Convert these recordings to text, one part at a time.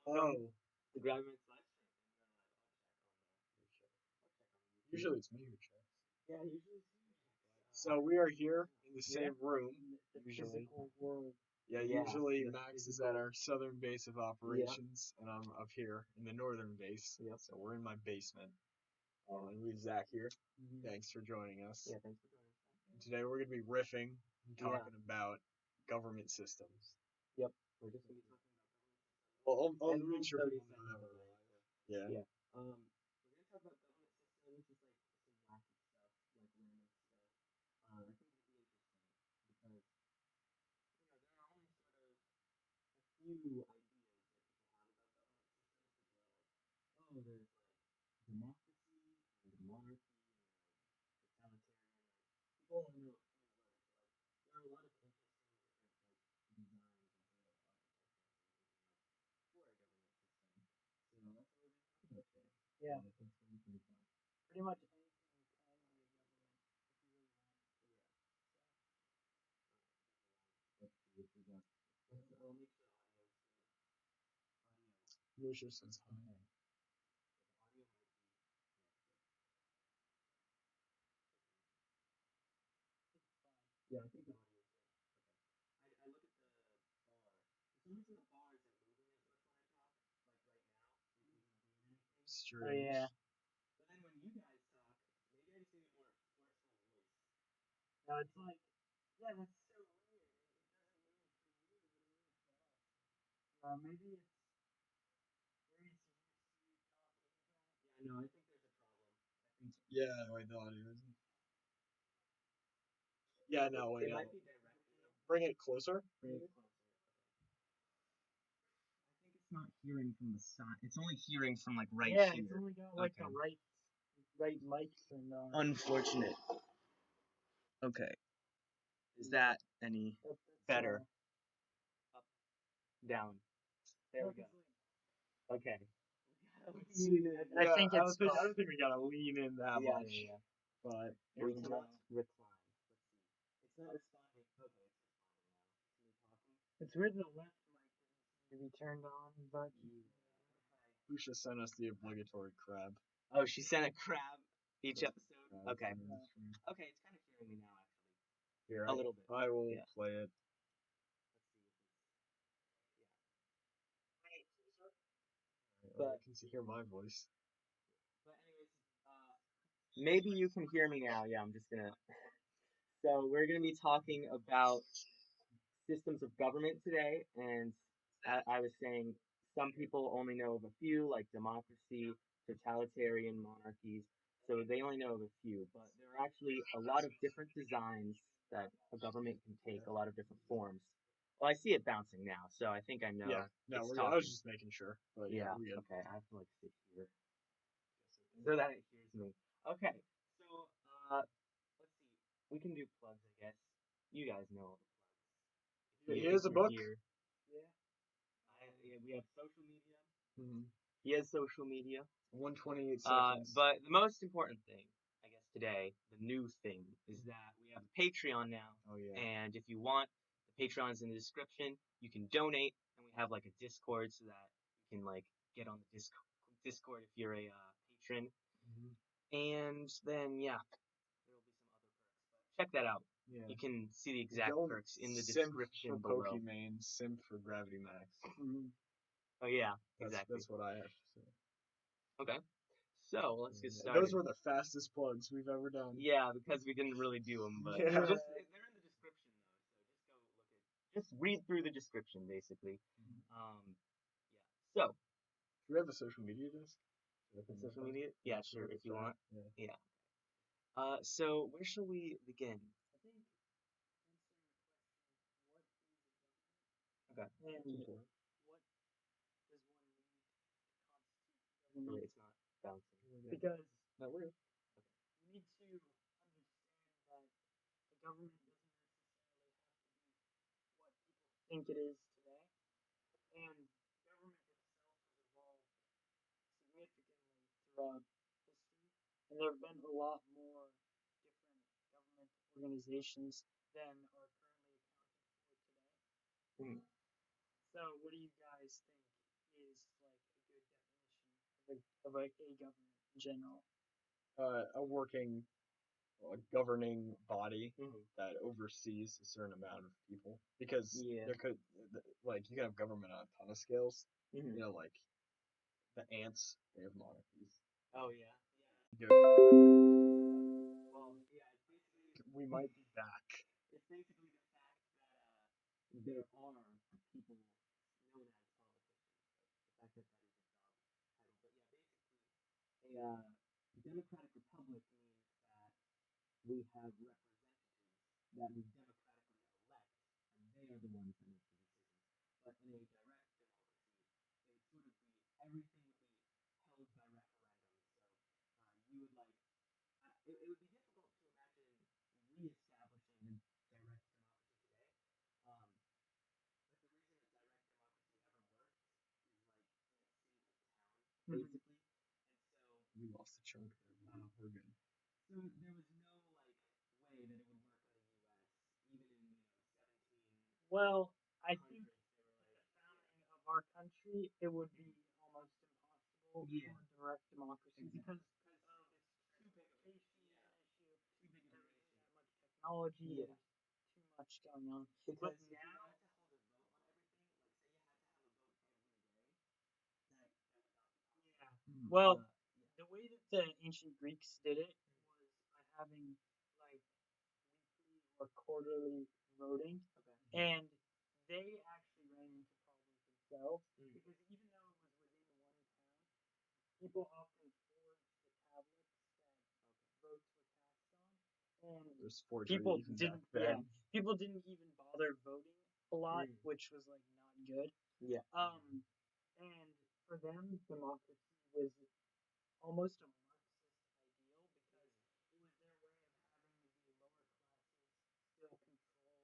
Oh, The Gravimax live stream. usually it's me who checks. Yeah, usually it's you. So we are here in the Yeah. same room. In the Usually. physical world. Yeah, Yeah, usually the Max is physical- at our southern base of operations, and I'm up here in the northern base. Yep. So we're in my basement. And we have Zach here. Mhm. Thanks for joining us. Yeah, thanks for joining. And today we're going to be riffing and Yeah. talking about government systems. Yep. We're just gonna be talking about government systems. Well, I'll And make sure 30 people seconds have it away, live. so- Yeah. Yeah. We're gonna talk about government systems, just like some wacky stuff, like random stuff. I think it'll be interesting because there are only sort of a few ideas that people have about government systems as well. Oh, there's like democracy and monarchy and like totalitarian. Like people only know a few words, but like there are a lot of interesting different like designs and sort of architecture for a government system. So that's what we're gonna talk about today. Yeah. So I think it's gonna be pretty fun. Pretty much anything can be a government if you really want it. Yeah. Let's see if we got. I'll make sure the audio is good. Audio. Lucia says hi. Okay. The audio might be messed up. It's fine. Yeah, I think the audio is good. Okay. I look at the bar. For some reason, the bar isn't moving as much when I talk. Like right now, it isn't doing anything. Strange. Oh yeah. But then when you guys talk, maybe I just need a more forceful voice. No, it's like, yeah, that's so weird. It doesn't move for you, but it moves for us. Maybe it's we're used to you talking back. Yeah, no, I think there's a problem. I think Yeah, wait, the audio isn't. Yeah, no, wait, it no. might be directional. Bring it closer. Bring it closer. Okay. I think it's not hearing from the side. It's only hearing from like right yeah, here. it's only got like Okay. the right mic turned on. Unfortunate. Okay. Is that any That's, better? Up, down. There we go. Okay. I think I it's. don't think we gotta lean in that Yeah, much. yeah, yeah. But We here we cannot go. recline. Let's see. It's not responding. Okay, it's responding now. It's me talking. It's weird the left mic doesn't seem to be turned on, but Lucia sent us the obligatory crab. Oh, she sent a crab each episode. Crab Okay. from the stream. Okay, it's kind of hearing me now, actually. Here, A little bit. I will Yeah. play it. Let's see if it's. Yeah. But I can hear my voice. But anyways, maybe you can hear me now. Yeah, I'm just gonna. So we're gonna be talking about systems of government today, and I was saying some people only know of a few, like democracy, totalitarian monarchies. So they only know of a few, but there are actually a lot of different designs that a government can take, a lot of different forms. Well, I see it bouncing now, so I think I know. Yeah, no, it's I talking. was just making sure. But Yeah, we're good. okay, I have to like sit here so that it hears me. Okay, so let's see. We can do plugs, I guess. You guys know all the plugs. Here's a book. Here. yeah. Yeah, we have social media. Mm-hmm. He has social media. 128 seconds. But the most important thing, I guess today, the new thing, is that we have a Patreon now. Oh yeah. And if you want, the Patreon's in the description. You can donate, and we have like a Discord so that you can like get on the Discord if you're a patron. Mm-hmm. And then yeah, there will be some other perks. But check that out. Yeah. You can see the exact Don't perks in the simp description for below. Pokimane, simp for Gravity Max. Mm-hmm. Oh yeah, That's, exactly. That's what I have to say. Okay. So let's get started. Those were the fastest plugs we've ever done. Yeah, because we didn't really do them, but Yeah. they're in the description though, so just go look at. Just read through the description, basically. Mm-hmm. Yeah. So. Do we have a social media desk? Social media? Yeah, sure, if you want. Yeah. So where shall we begin? I think answering the question, what is a government? Okay. And what does one need to constitute government? Wait, it's not bouncing. Because Not real. you need to understand that a government doesn't necessarily have to be what people think it is today. And government itself has evolved significantly throughout history. And there have been a lot more different government organizations than are currently accounted for today. Hmm. So what do you guys think is like a good definition of a government in general? A working, governing body Mhm. that oversees a certain amount of people. Because Yeah. there could, like, you can have government on a ton of scales. Mhm. You know, like the ants, they have monarchies. Oh yeah. Good. Well, yeah. It's basically We might be back. it's basically the fact that there are people known as politicians. The fact that that is a job title. But yeah, basically, a democratic republic means that we have representatives that we democratically elect, and they are the ones that make the decisions. But in a direct democracy, it would sort of be everything would be held by referendum. So you would like it would be difficult to imagine reestablishing a direct democracy today. Um, but the reason a direct democracy ever worked is like in a single town, basically. And so We lost a chunk there. Wow, we're good. so there was no like way that it would work in the U.S. even in 17. Well, I think Hundreds, they were at like, the founding of our country, it would be almost impossible Yeah. for direct democracy Exactly. because of its Too big of a transportation issue. too big of There an isn't issue. that much technology. Yeah. There's too much going on. Because But if you now, wanted to hold a vote on everything, like say you had to have a vote every day, that would not be possible. yeah. Mm, Well, yeah. the way that the ancient Greeks did it was by having like weekly or quarterly voting, Okay. and they actually ran into problems themselves because even though it was within one town, people often forged the tablets that votes were cast on, and There's forgery people even didn't. back then. People didn't even bother voting a lot, which was like not good. Yeah. And for them, democracy was almost a Marxist ideal because it was their way of having the lower classes still control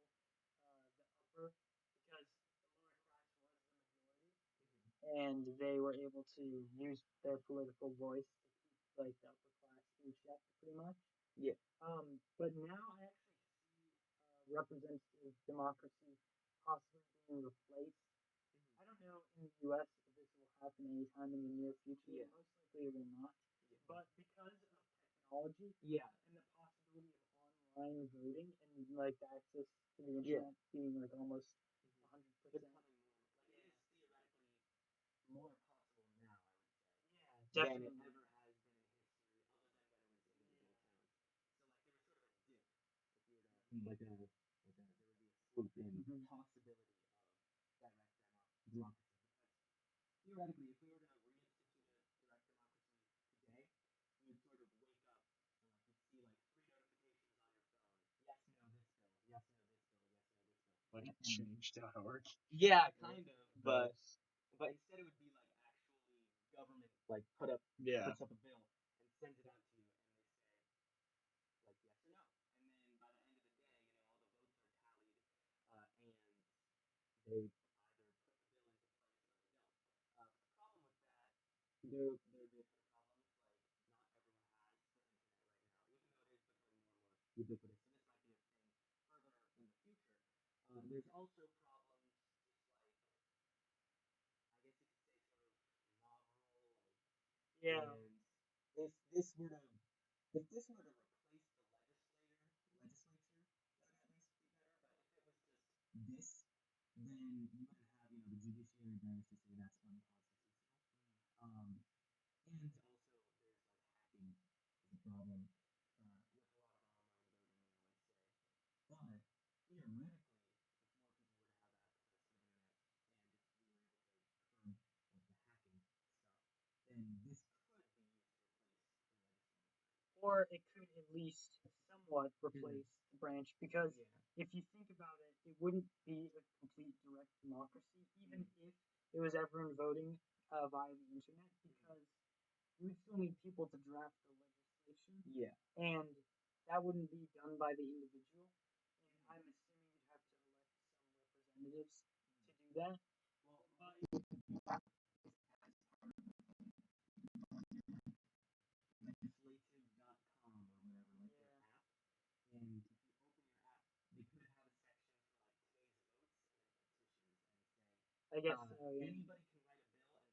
the upper because the lower class was the majority and they were able to use their political voice to keep like the upper class in check pretty much. Yeah. But now I actually see representative democracy possibly being replaced. I don't know in the U.S. if this will happen anytime in the near future. Yeah. Most likely it will not. Yeah. But because of technology Yeah. and the possibility of online voting and like the access to the Yeah. internet being like almost 100%. Becoming more like it is theoretically more possible now, I would say, Yeah, than it definitely. ever has been in history, other than when it was individual towns. So like there was sort of a dip, if you were to there would be a slope in possibility of direct democracy because theoretically, if we were to reinstitute a direct democracy today, you would sort of wake up and like you'd see like 3 notifications on your phone. Yes, no, this bill. Yes, no, this bill. Yes, no, this bill. Like change.org. Yeah, kind of, but instead it would be like actually government like puts up a bill and sends it out to you, and they say like yes or no, and then by the end of the day, all the votes are tallied, and they either put the bill into place or they don't. But the problem with that, there'd be a ton of problems. Like not everyone has the internet right now, even though it is becoming more and more ubiquitous. So this might be a thing further in the future. There's also problems, just like I guess you could say sort of novel, like Yeah. and this were to if this were to replace the legislature, that would at least be better. But if it was just this, then you wouldn't have, the judiciary branch to say that's unconstitutional. And also there's like hacking is a problem with a lot of online voting now, I'd say. But theoretically, if more people were to have access to the internet and if we were able to curb like the hacking stuff, then this could be used to replace the legislative branch. Or it could at least somewhat replace the branch because if you think about it, it wouldn't be a complete direct democracy, even if it was everyone voting via the internet, because you would still need people to draft the legislation. Yeah. And that wouldn't be done by the individual. And I'm assuming you'd have to elect some representatives to do that. Well, But legislative.com or whatever, like their app. And if you open your app, they could have a section for like today's votes and then petitions and say I guess anybody can write a bill and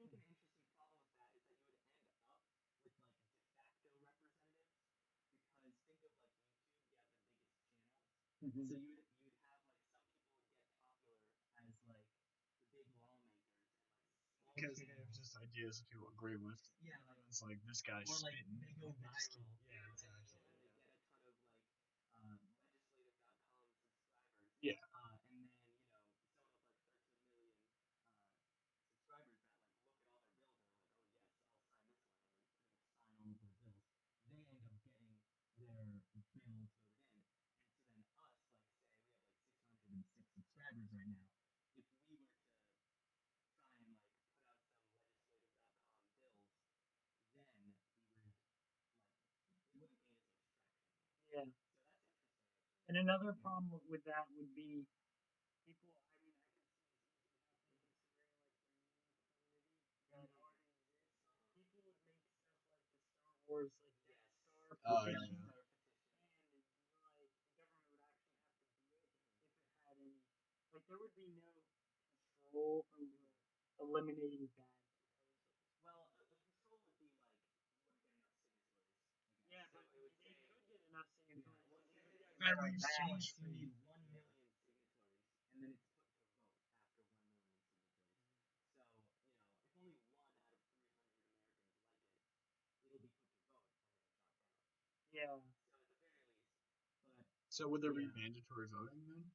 think an interesting problem with that is that you would end up with like de facto representatives because think of like YouTube, you have the biggest channels. So you'd have like some people would get popular as like the big lawmakers and like small Because they have channels. just ideas that people agree with. Yeah, like It's like this guy's or like spitting. they go and they just keep- viral. Yeah, And, exactly. and they get a ton of like legislative.com subscribers. Yeah. And then someone with like 13 million subscribers that like look at all their bills and they're like, oh yes, I'll sign this one, and then sign all of their bills. They end up getting their bills voted in, and so then us, like say we have like 606 subscribers right now. If we were to try and like put out some legislative.com bills, then we would like it wouldn't gain as much traction. Yeah. So that's interesting actually. And another problem with that would be people. I mean, I could see this easily happening considering like the meme community that already exists. People would make stuff like the Star Wars like Death Star Oh, petition, yeah. and like the government would actually have to do it if it had any. Like there would be no control over eliminating bad proposals. Well, the control would be like you wouldn't get enough signatories. I guess. Yeah, So but it would they say could get enough signatories. well, So say you guys That like leaves that. so much you room. need 1,000,000 signatories, and then it's put to vote after 1,000,000 signatories. So if only 1 out of 300 Americans like it, it'll be put to vote and then shot down. Yeah. So at the very least, but So would there be Yeah. mandatory voting then?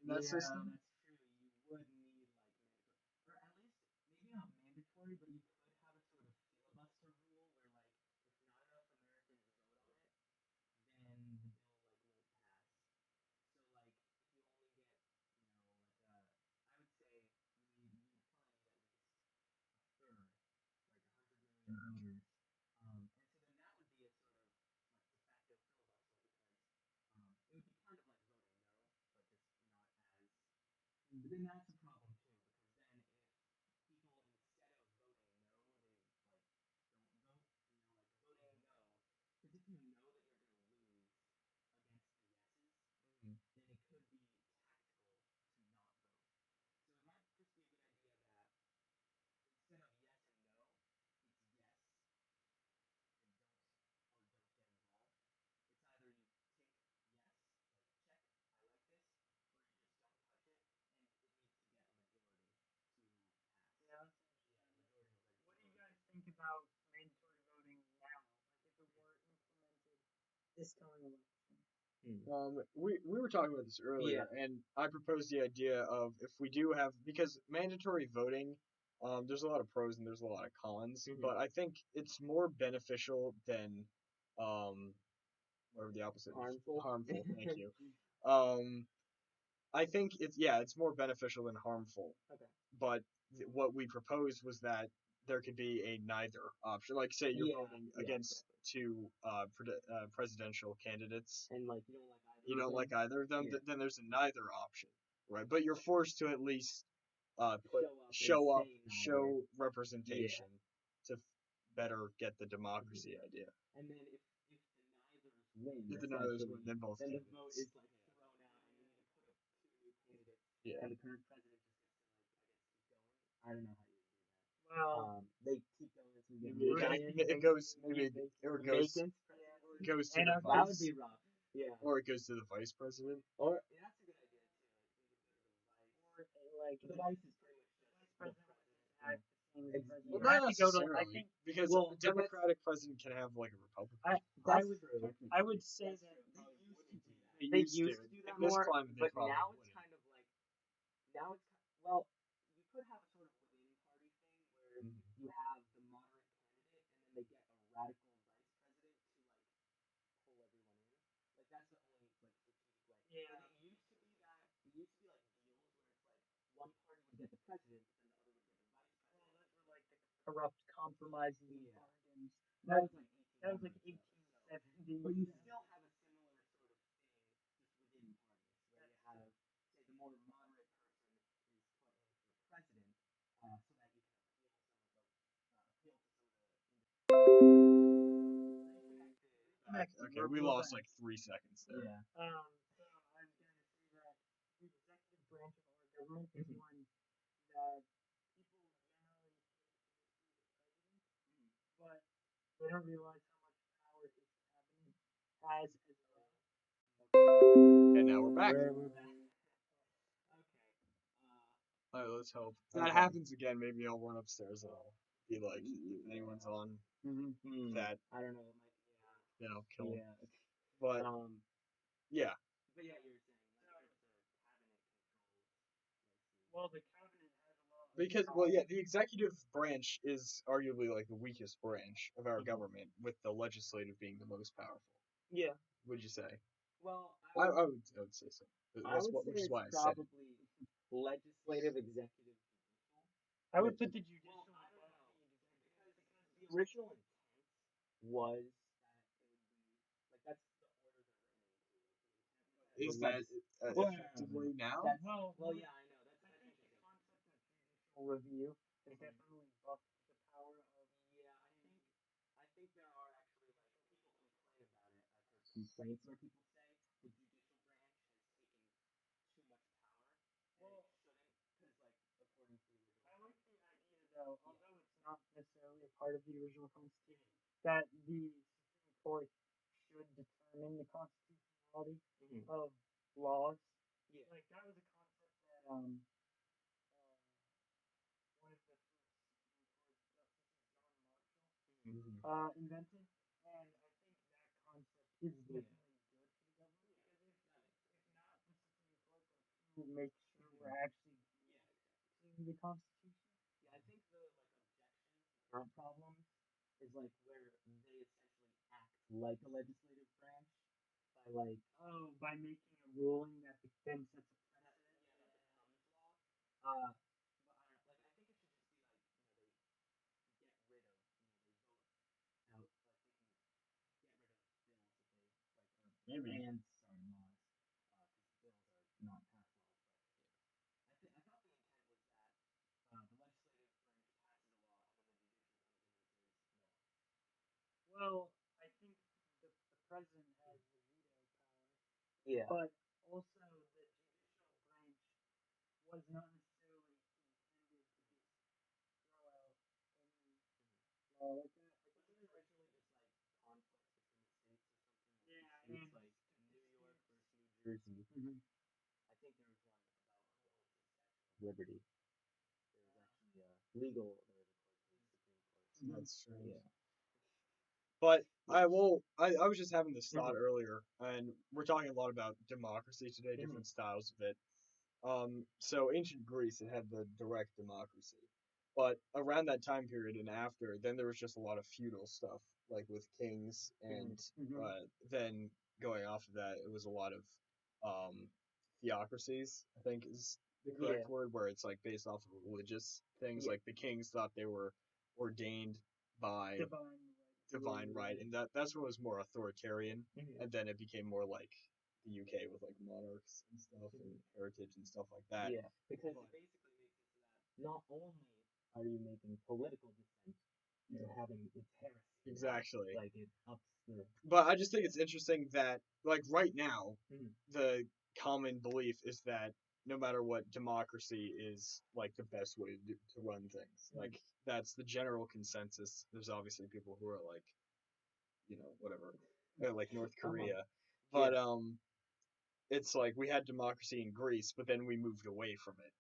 In that yeah, system? that's true. You would need like mandatory, or at least maybe not mandatory, but you could have a sort of filibuster rule where like if not enough Americans vote on it, then the bill like won't pass. So like if you only get I would say you would probably need at least a third, like 100 million voters. And so then that would be a sort of like de facto filibuster because it would be kind of like voting no, but just not as. But then that's a problem too because then if people instead of voting no, they like don't vote, like voting no, because if you know that you're going to lose against the yeses, then it could be tactical to not vote. So it might just be a good idea that instead of yes and no, it's yes and don't get involved. It's either you tick yes, like check, I like this, or you just don't touch it, and it needs to get a majority to pass. Yeah, that's interesting. Yeah, majority of What do you guys think about mandatory voting now? Like if it were implemented this coming election? We were talking about this earlier, and I proposed the idea of if we do have, because mandatory voting, there's a lot of pros and there's a lot of cons, but I think it's more beneficial than, whatever the opposite is. Harmful. Harmful, thank you. I think it's more beneficial than harmful. Okay. But what we proposed was that there could be a neither option. Like, say you're voting against two presidential candidates, And like you don't like either of them, Yeah. then there's a neither option, right? But you're forced to at least Show show representation to better get the democracy idea. And then if the neithers win, If the neithers win, then both then the candidates. vote is like thrown out, and you need to put up 2 new candidates, Yeah. and the current president just gets to like I guess keep going. I don't know how you would do that. Well, They keep going until we get It goes to the that vice, would be rough. Yeah. or it goes to the vice president. Or that's a good idea too. Like they could go to the vice. or like The vice is pretty much just vice president would president. act the same as the president. Well, You not have to go to. I necessarily, think because Well, a Democratic president can have like a Republican. I would say that They used to do that in this more, climate, they but probably now it's wouldn't. kind of like well, you could have a sort of within party thing where you have the moderate candidate and then they get a radical vice president to like pull everyone in. Like that's the only like strategic way. Yeah. Like, it used to be like deals where it's like one party would get the president, but then the other would get the vice president. Well, those were like the corrupt compromises and Yeah. bargains. That was like 1870. But you still have a similar sort of thing just within parties, where you have, say, the more moderate person is put in for president, so that you can appeal to some of the Okay, we lost like 3 seconds there. Yeah. So I was going to say that the executive branch of our government is one that people generally They don't realize how much power his cabinet has as well. And now we're back. We're back. Okay. All right, let's hope. If that happens again, maybe I'll run upstairs and I'll be like, if anyone's on that, I don't know. It might. kill 'em. Yeah. But yeah, But yeah, you were saying like if the cabinet controls. Well, the cabinet has a lot. because the executive branch is arguably like the weakest branch of our government, with the legislative being the most powerful. Yeah. Would you say? Well, I would say so. which is why I said probably legislative, executive, judicial. I would put the judicial above the executive because the original intent was that it would be like that's the order they're written into. Is that effectively now? Well, yeah, I know. That's I think the concept of judicial review has definitely buffed the power of. Yeah, I think there are actually like people complain about it. I've heard complaints where people say the judicial branch has taken too much power and it shouldn't, because like according to the original. I like the idea though, although it's not necessarily a part of the original Constitution, that the Supreme Court should determine the constitutionality of laws. Yeah. Like that was a concept that one of the first Supreme Court justices, John Marshall, invented, and I think that concept is definitely good for the government, because if not the Supreme Court, then who makes sure we're actually to the Constitution? Yeah, I think the like objection to current problems is like where they essentially act like a legislative branch by like by making a ruling that then sets a precedent. Yeah, that becomes law. But I don't know. Like I think it should just be like they get rid of they vote out like they can get rid of bills if they like Maybe. and sorry laws because bills are not passed laws. But I thought the intent was that the legislative branch passes a law and then the judicial comes in and says no. Well, I think the president has the veto power. Yeah. But also the judicial branch was not necessarily intended to just throw out any law like that. Wasn't it originally just like conflicts between the states or something? Yeah, States like New York versus New Jersey. I think there was one about who owns the Statue of Liberty. There was actually legal. There was a court case, Supreme Court. That's true. Yeah. But I was just having this thought earlier, and we're talking a lot about democracy today, different styles of it. So ancient Greece, it had the direct democracy, but around that time period and after, then there was just a lot of feudal stuff, like with kings, and then going off of that, it was a lot of theocracies, I think is the correct word, where it's like based off of religious things, like the kings thought they were ordained by divine right, and that's what was more authoritarian, and then it became more like the UK with like monarchs and stuff and heritage and stuff like that. Yeah, because it basically makes it so that not only are you making political dissent, you're having it's heresy. Exactly. Like it ups the. But I just think it's interesting that like right now, the common belief is that no matter what, democracy is like the best way to run things. Like that's the general consensus. There's obviously people who are like, whatever, like North Korea, but it's like we had democracy in Greece, but then we moved away from it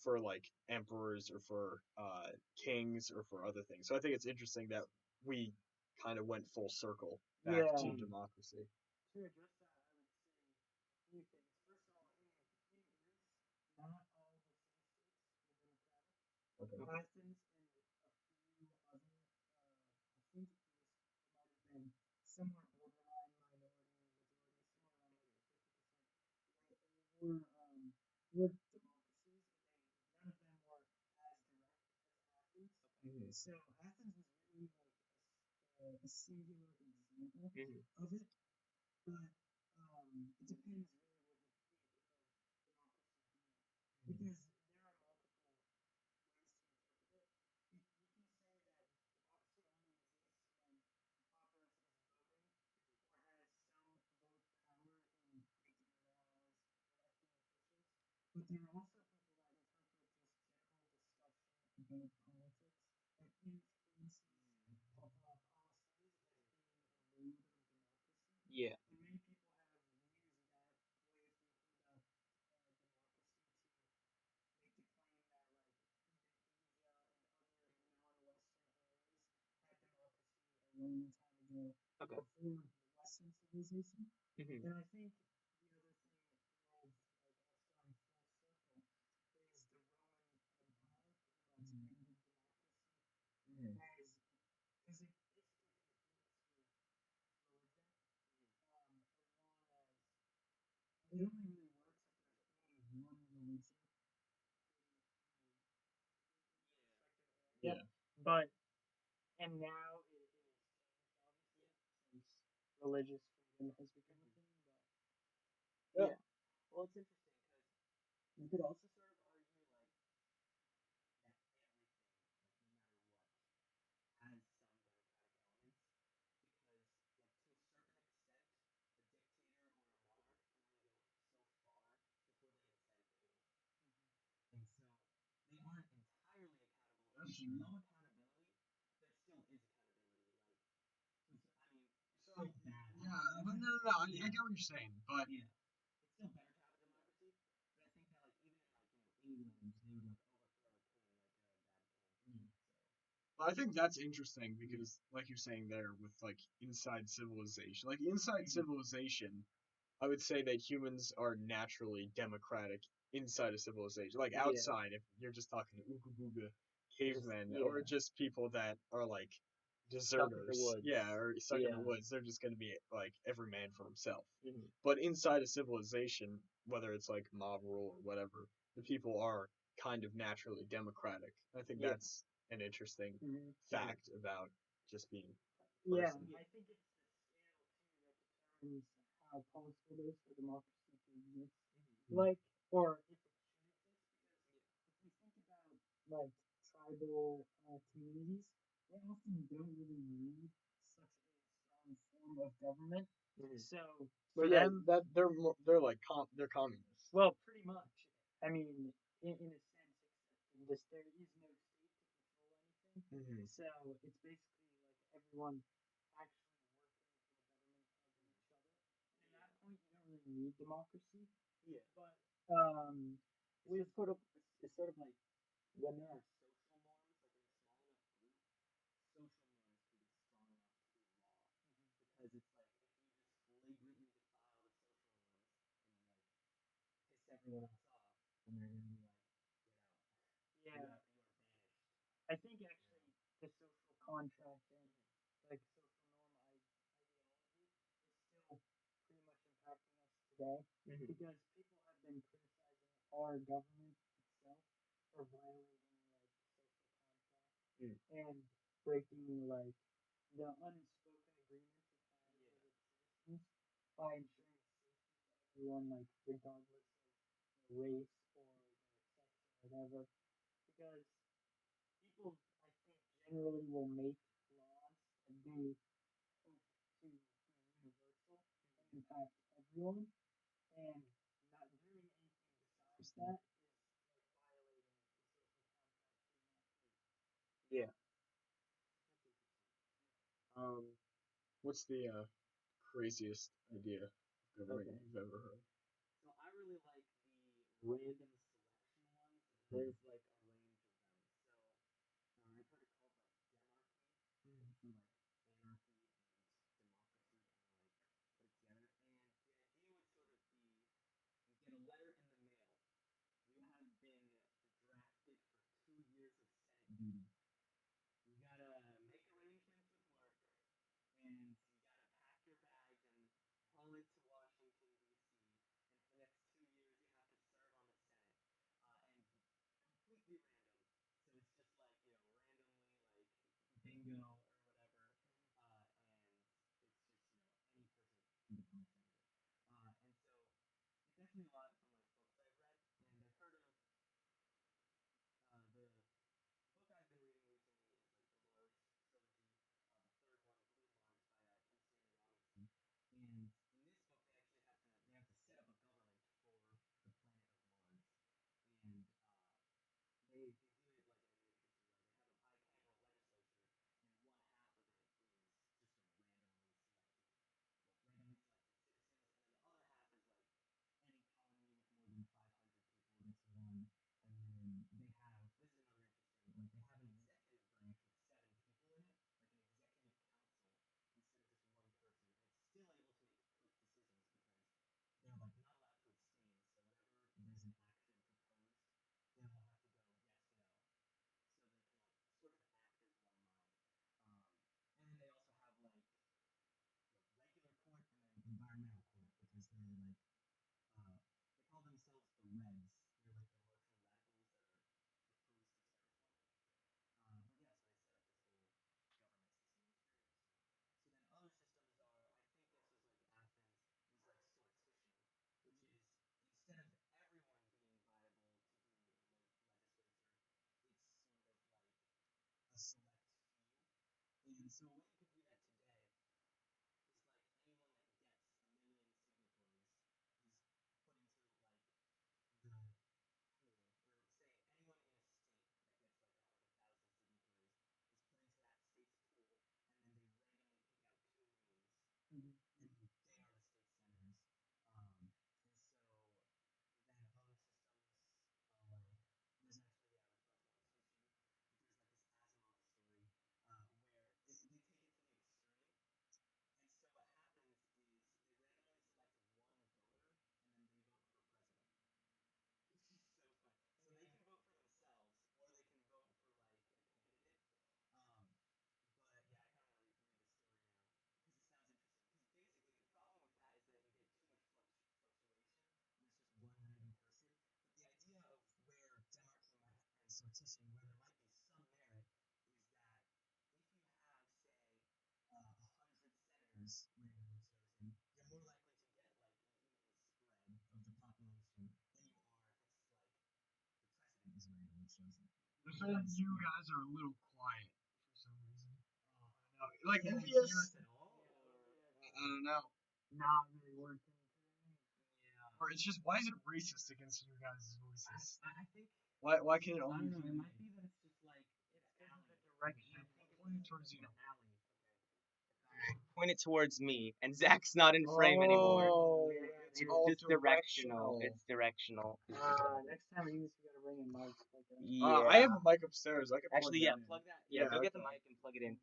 for like emperors or for kings or for other things. So I think it's interesting that we kind of went full circle back to democracy. To address that, I would say a few things. First of all, in Greece, not all the city states were democratic. Okay. Athens and a few other, I think it might have been somewhere borderline minority, majority, somewhere around like 50%, were democracies, but none of them were as direct as Athens. So Athens was really like a singular example of it. But it depends really what you think of democracy being, because there are multiple ways to interpret it. You can say that democracy only exists when the populace is voting or has some vote power in making laws, electing officials. But there are also people that interpret just general discussion about politics that influences Yeah. And many people have used that way of thinking about democracy to make the claim that like Asia and other non-Western areas had democracy a long time ago Okay. before the Western civilization. Mm-hmm. And I think the other thing of like us going full circle is the Roman Empire pretty much ended democracy as because it basically conflicts with religion. As long as it only really works if there's only one religion in the respective area. Yeah. But and now it has changed obviously since religious freedom has become a thing. But Yeah. Well, it's interesting because you could also sort of argue like that everything, like no matter what, has some democratic elements because, like to a certain extent, a dictator or a monarch can only go so far before they incite a coup. And so they aren't entirely accountable. That's There's true. no accountability. There still is accountability. Like, I mean, it's So still bad. yeah, but no. I get what you're saying, but Yeah, it's still better to have a democracy. But I think that like even in like England, they would like overthrow a king like a bad king. So I think that's interesting because, like you're saying there, with like inside civilization, like inside civilization, I would say that humans are naturally democratic inside a civilization. Like Yeah. outside, if you're just talking Ooga Booga cavemen or yeah. just people that are like Stuck in the deserters, woods. yeah, or stuck in the Yeah. woods, they're just going to be like every man for himself. Mm-hmm. But inside a civilization, whether it's like mob rule or whatever, the people are kind of naturally democratic. I think Yeah. that's an interesting Mhm. fact about just being a yeah, person. I think it's the scale too that determines how possible it is for democracy to exist. Like, or if it should exist, because if we think about like tribal communities, they often don't really need such a strong form of government. Mhm. So But for yeah, them, that they're like they're communists. well, pretty much. I mean, in a sense, excepting this, there is no state to control anything. Mm-hmm. So it's basically like everyone actually working for the betterment of each other. And at that point, you don't really need democracy. Yeah. But It's sort of like when there are social norms, like in a small enough group, social norms can be strong enough to be law. Because it's like if you just flagrantly defile the social norms and like piss everyone else off, then they're gonna be like, get out. yeah, You are banished. I think actually the social contract and like social norm ideology is still pretty much impacting us today because people have been criticizing our government itself for violating like social contract and breaking like the unspoken agreements it has with its citizens by ensuring safety for everyone, like regardless of their race or their sex or whatever. Because people, I think, generally will make laws that they hope to be universal and impact everyone, and not doing anything besides that is like violating the social contract pretty much. Yeah. That's interesting. What's the craziest idea of government Okay. you've ever heard? So I really like the random selection ones. There's like a range of them. So I've heard it called like demarchy, so like anarchy and democracy kind of like put it together. And the idea would sort of be you get a letter in the mail. You have been drafted for 2 years of Senate duty. You gotta make arrangements with work, and you gotta pack your bags and haul it to Washington D.C. And for the next 2 years, you have to serve on the Senate, and completely random. So it's just like randomly like bingo or whatever, and it's just any person can become a senator. And so it's definitely a lot from like books I've read, and I've heard of the book I've been reading recently is like the Lost trilogy. The third one, Blue Mars, by Kim Stanley Robinson. And in this book, they have to set up a government for the planet of Mars, and they do it like in an interesting way. They have a bicameral legislature, and one half of it is just a randomly selected so a way you could do that today is like anyone that gets 1 million signatories is put into like the pool, or say anyone in a state that gets like 100,000 signatories is put into that state's pool, and then they randomly pick out two names, Mhm. and they are the state senators. And so then other systems, like there's actually with constitution, there's like this Asimov story where they take it to the extreme, and so what happens is they randomly select one voter, and then they vote for president, which is so fun. So they can vote for themselves, or they can vote for like a candidate. Um, but yeah, I kind of want to read the story now because it sounds interesting. Because basically, the problem with that is that you get too much fluctuation when it's just one random person. But the idea of where Demarchy and Sortition, where there might be some merit, is that if you have, say, 100 senators randomly chosen, you're more likely to get like an even spread of the population than you are if it's like the president is randomly chosen. You guys are a little quiet for some reason. Oh, Like can you envious. hear us at all? I don't know. Not really working today. Yeah. Or it's just, why is it racist against you guys' voices? I think Why can it I only don't know. be It might be that it's just like It's because of the alley. direction. I think it's pointed towards you? the alley. Okay. Point it towards me, and Zach's not in frame anymore. Oh, It's all just directional. directional. It's directional. Next time we use, you gotta bring a mic. Like a, Yeah. I have a mic upstairs. I can Actually, plug that in. plug that. Yeah, go get the okay. mic and plug it in.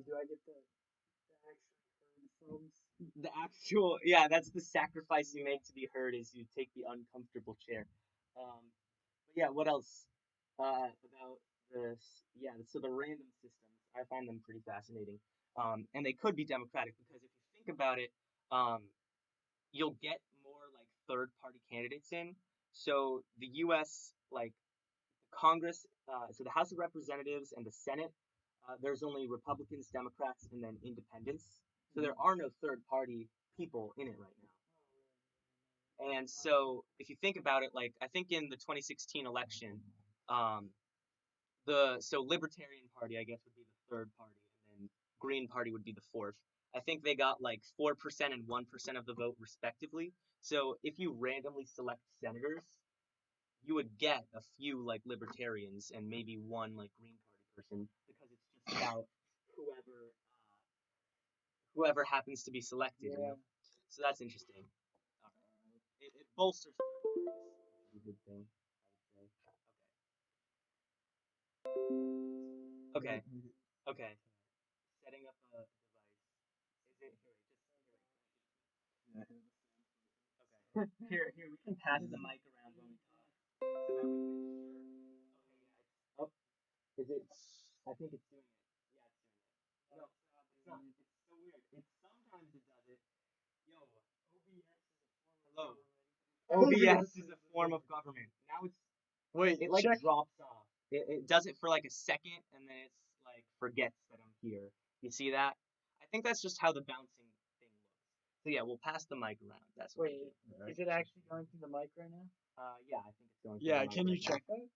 do I get the actually heard thumbs? The actual, yeah, that's the sacrifice you make to be heard is you take the uncomfortable chair. But yeah, what else about this? Yeah, so the random systems, I find them pretty fascinating. And they could be democratic because if you think about it, you'll get more like third party candidates in. So the U.S. like Congress, so the House of Representatives and the Senate, there's only Republicans, Democrats, and then independents. So there are no third party people in it right now. And so if you think about it, like I think in the 2016 election, so Libertarian Party I guess would be the third party, and then Green Party would be the fourth. I think they got like 4% and 1% of the vote respectively. So if you randomly select senators, you would get a few like libertarians and maybe one like Green Party person because it's just about whoever happens to be selected. Yeah. You know? So that's interesting. It bolsters third parties, which is a good thing, I would say. Okay. Okay. Setting up a device. Is it here? Wait, just here. Wait. Okay. Here. We can pass the mic around when we talk, so that we can make sure. Okay. Yeah. It's up. Is it? I think it's doing it. Yeah, it's doing it. No, it's not. It's so weird. Sometimes it does it. Yo. Hello. OBS is a form of government. Now it like check. drops off. It does it for like a second and then it's like forgets that I'm here. You see that? I think that's just how the bouncing thing looks. So yeah, we'll pass the mic around. That's what Wait, is it actually going through the mic right now? yeah, I think it's going through Yeah, the mic can you right now. check that?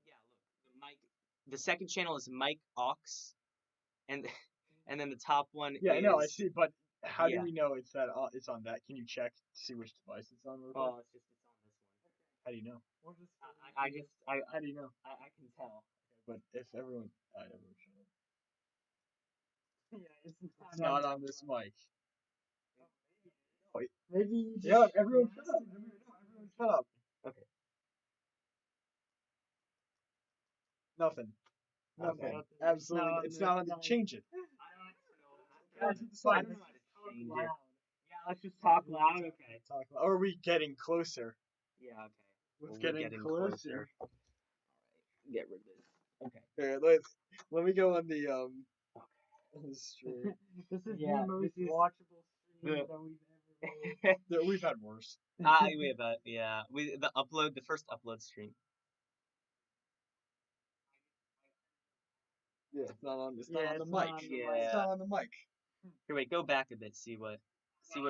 Yeah, look, the mic. The second channel is mic aux, and then the top one Yeah, is. no, I see, but how do Yeah. we know it's on that? Can you check to see which device it's on real quick? Oh, it's on this one. How do you know? I How do you know? I can tell. But if everyone shut up. Yeah, it's It's not on this mic. Oh, maybe you just. Yeah, everyone shut up. Everyone shut up. Okay. Nothing. Okay. Absolutely. It's not on the change it. I don't know how to change it. Yeah, let's just talk loud. Okay. Are we getting closer? Yeah. Okay. Let's We're getting closer. All right. Get rid of this. Okay. Here, let me go on the on the stream. This is Yeah, the most this is- watchable stream Yeah. that we've ever made. We've had worse. We have the first upload stream. Yeah, it's not on. It's Yeah, not on the it's not mic. on the mic. It's not on the mic. Here, wait. Go back a bit. See what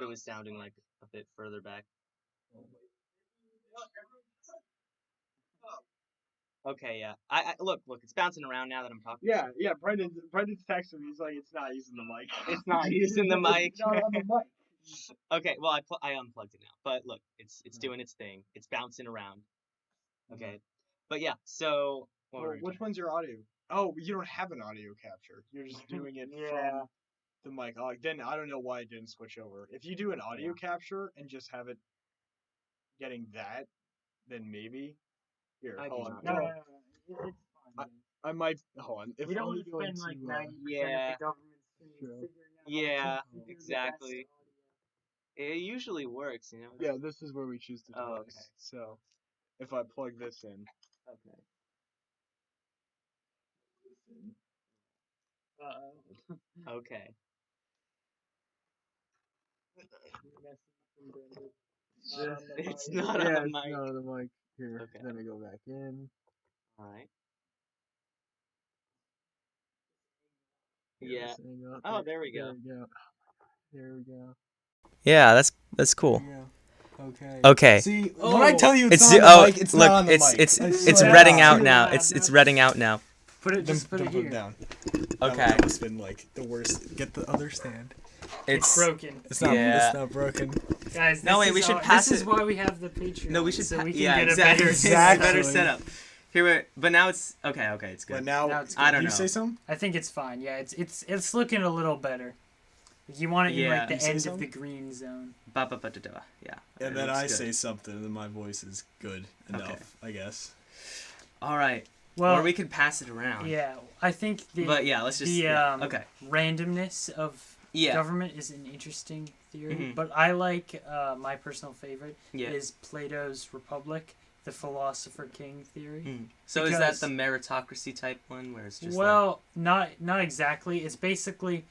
it was sounding like a bit further back. Okay, yeah. I look, it's bouncing around now that I'm talking. Yeah. Brendan's texting me. He's like, it's not using the mic. It's not using the mic. It's not on the mic. Okay, well I unplugged it now, but look, it's doing its thing. It's bouncing around. Okay, but yeah. So Which one's your audio? Oh, you don't have an audio capture. You're just doing it from the mic. Then I don't know why it didn't switch over. If you do an audio capture and just have it getting that, then maybe. Here, hold on. No, it's fine. I might hold on. If we don't only want to spend like 90% yeah. of the government's figuring out Yeah, how to do the exactly. best audio. It usually works, you know. Yeah, this is where we choose the device. Oh, okay. So, if I plug this in. Okay. Okay. It's not on the mic. It's not on the mic. Here, Okay. then I go back in. All right. Here, Yeah. this angle. Oh, there we go. There we go. There we go. Yeah, that's cool. There we go. Okay. Okay. See, when I tell you It's not on the mic, it's look, not on the it's mic. it's I it's swear. redding out Yeah. now. It's redding out now. Put it just put it here. down. Okay. That must have been like the worst. Get the other stand. It's broken. It's not. Yeah. It's not broken. Guys, No, this wait, is we should all- pass This is it. why we have the Patreon. No, we should. so we can yeah, get exactly. a Exactly. better setup. Here, but now it's okay. Okay, it's But good. now, Now it's I good. don't you know. say something? I think it's fine. Yeah, it's looking a little better. You want it in Yeah. like the You say end of something? the green zone. Ba-ba-ba-da-da. Yeah. And it then looks I good. say something, and then my voice is good enough, Okay. I guess. All right. Well, Or we could pass it around. yeah, I think the But yeah, let's just. the yeah. Okay. randomness of Yeah. government is an interesting theory. Mhm. But I like my personal favorite Yeah. is Plato's Republic, the philosopher king theory. Mm. So is because- that the meritocracy type one where it's just Well, not exactly. It's basically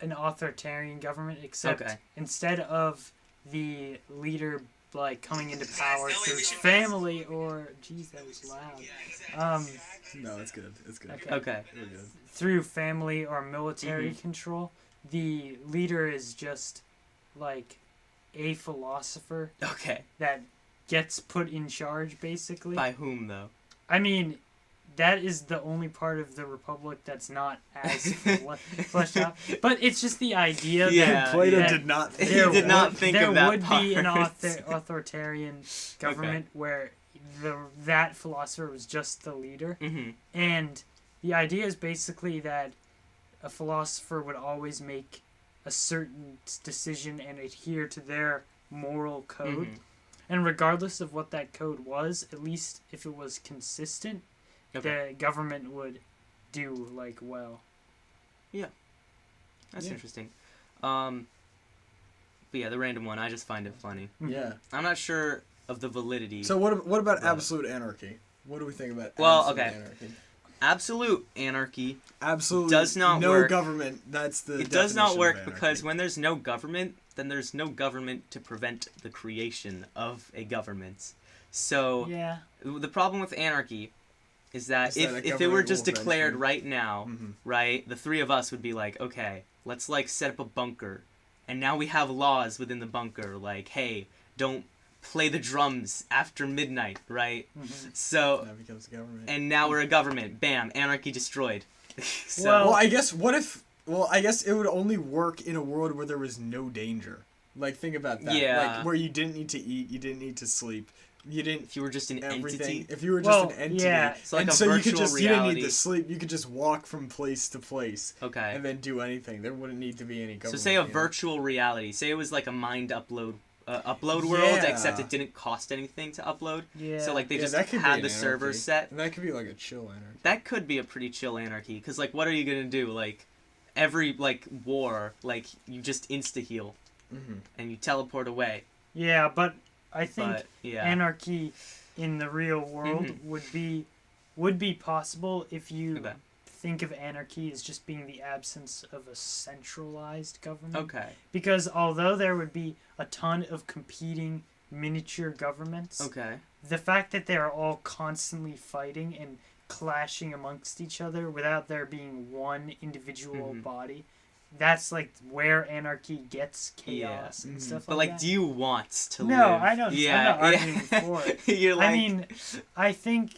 an authoritarian government, except Okay. instead of the leader like coming into power through his family or geez, that was loud. No, it's good. It's good. Okay. Okay. We're good. Through family or military Mm-hmm. control, the leader is just like a philosopher Okay. that gets put in charge, basically. By whom though? I mean, that is the only part of the Republic that's not as fleshed out. But it's just the idea Yeah, that Plato that did not think He there did not would- think there of that would be an part. authoritarian government where that philosopher was just the leader. Mm-hmm. And the idea is basically that a philosopher would always make a certain decision and adhere to their moral code. Mhm. And regardless of what that code was, at least if it was consistent, Okay. the government would do like well. That's Yeah. interesting. But yeah, the random one, I just find it funny. Yeah. I'm not sure of the validity. So what about Right. absolute anarchy? What do we think about Well, absolute okay. anarchy? Absolute anarchy, Absolute Does not no work. government. That's the it does not definition of work anarchy. because when there's no government, then there's no government to prevent the creation of a government. So Yeah. the problem with anarchy is that Is that a if it were government just will declared eventually- right now, Mhm. right, the three of us would be like, okay, let's like set up a bunker, and now we have laws within the bunker, like, hey, don't play the drums after midnight, right? So, That becomes government. and now we're a government. Bam, anarchy destroyed. So, Well, I guess what if? Well, I guess it would only work in a world where there was no danger. Like think about that. Yeah. Like where you didn't need to eat, you didn't need to sleep, you didn't if you were just an everything. entity, If you were just Well, an entity, yeah. It's like and a so you could virtual just you didn't need reality. to sleep. You could just walk from place to place okay. and then do anything. There wouldn't need to be any So government. say a you know? virtual reality. Say it was like a mind upload world, except Yeah. it didn't cost anything to upload. Yeah. So like they Yeah, just that could be had an the server anarchy. set. And that could be like a chill anarchy. That could be a pretty chill anarchy, because like what are you gonna do? Like every like war, like you just insta heal Mm-hmm. and you teleport away. Yeah, but I think But yeah, anarchy in the real world Mhm. would be possible if you Okay. think of anarchy as just being the absence of a centralized government. okay, Because although there would be a ton of competing miniature governments, okay, the fact that they are all constantly fighting and clashing amongst each other without there being one individual Mhm. body, that's like where anarchy gets Yeah. chaos and Mhm. stuff but like like, that. do you want to No, live? I know. I'm Yeah, not yeah. arguing for it. You're like, I mean, I think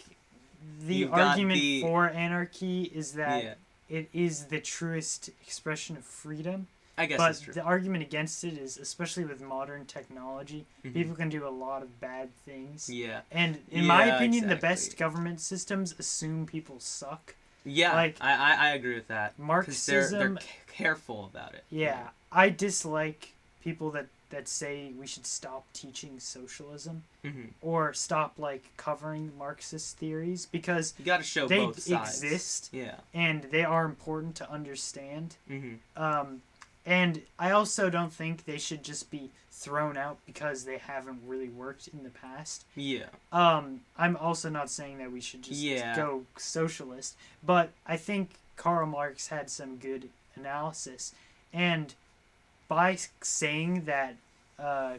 the You've got argument the- for anarchy is that Yeah, it is the truest expression of freedom. I guess But that's true. the argument against it is, especially with modern technology, Mhm. people can do a lot of bad things. Yeah. And in my Yeah, opinion, the exactly. best government systems assume people suck. Yeah, Like, I agree with that. 'Cause Marxism, they're careful about it. yeah, I dislike people that say we should stop teaching socialism Hmm. or stop like covering Marxist theories because You got to show they both sides. exist Yeah. and they are important to understand. Hmm. And I also don't think they should just be thrown out because they haven't really worked in the past. Yeah. I'm also not saying that we should just Yeah. go socialist, but I think Karl Marx had some good analysis. And by saying that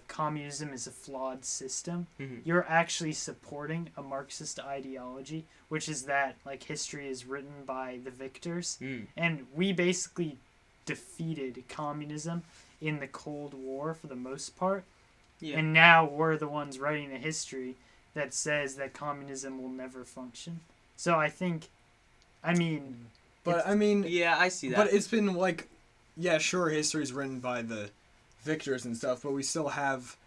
communism is a flawed system, Hmm. you're actually supporting a Marxist ideology, which is that like history is written by the victors. Mm. And we basically defeated communism in the Cold War for the most part. Yeah. And now we're the ones writing the history that says that communism will never function. So I think, I mean, But I mean, Yeah, I see that. but it's been like, yeah, sure, history's written by the victors and stuff, but we still have,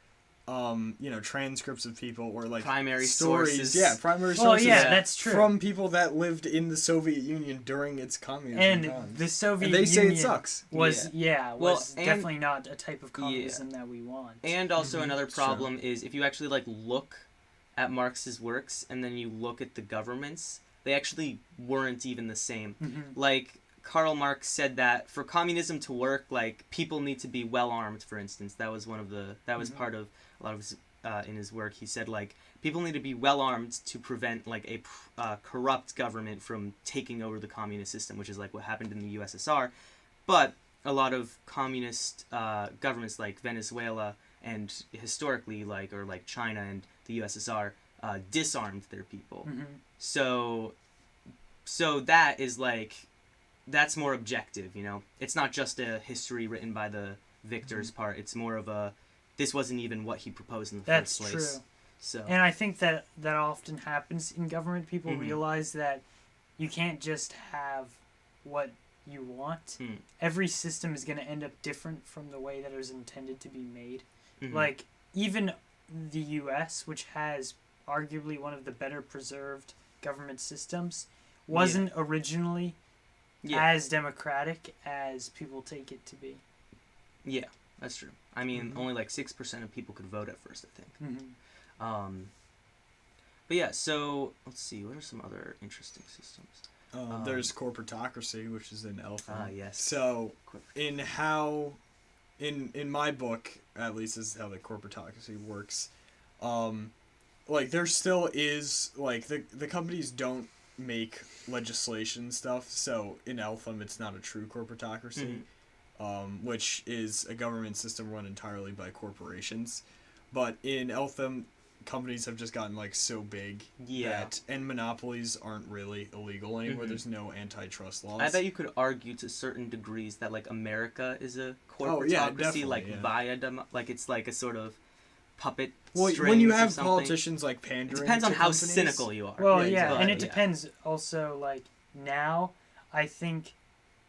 transcripts of people or like Primary stories. sources. Yeah, primary well, sources. yeah, Yeah. that's true. From people that lived in the Soviet Union during its communism and times. the Soviet And they say Union it sucks. was Well, was and- definitely not a type of communism that we want. And also another It's true. problem is if you actually like look at Marx's works and then you look at the governments, they actually weren't even the same. Mhm. Like Karl Marx said that for communism to work, like people need to be well armed. For instance, that was part of a lot of his, in his work. He said like people need to be well armed to prevent like a corrupt government from taking over the communist system, which is like what happened in the USSR. But a lot of communist governments like Venezuela and historically like China and the USSR disarmed their people. Mhm. So that is like that's more objective, you know. It's not just a history written by the victor's part. It's more of a this wasn't even what he proposed in the That's first place. true. So And I think that often happens in government. People Mhm. realize that you can't just have what you want. Mm. Every system is going to end up different from the way that it was intended to be made. Mhm. Like, even the US, which has arguably one of the better preserved government systems, wasn't originally yeah, as democratic as people take it to be. yeah, that's true. I mean, Mhm. only like 6% of people could vote at first, I think. Mm-hmm. But yeah, so let's see. What are some other interesting systems? There's corporatocracy, which is in Elfin. Yes. So, in my book, at least, this is how the corporatocracy works. Like there still is like the companies don't make legislation stuff. So in Eltham, it's not a true corporatocracy, which is a government system run entirely by corporations. But in Eltham, companies have just gotten like so big that and monopolies aren't really illegal anymore. Mhm. There's no antitrust laws. I bet you could argue to certain degrees that like America is a corporatocracy, Oh, yeah, definitely, like yeah. via like it's like a sort of puppet. Well, strings when you or have something. politicians like It pandering, depends on to how companies, cynical you are. Well, Yeah, yeah, exactly. and it Yeah. depends also, like, now, I think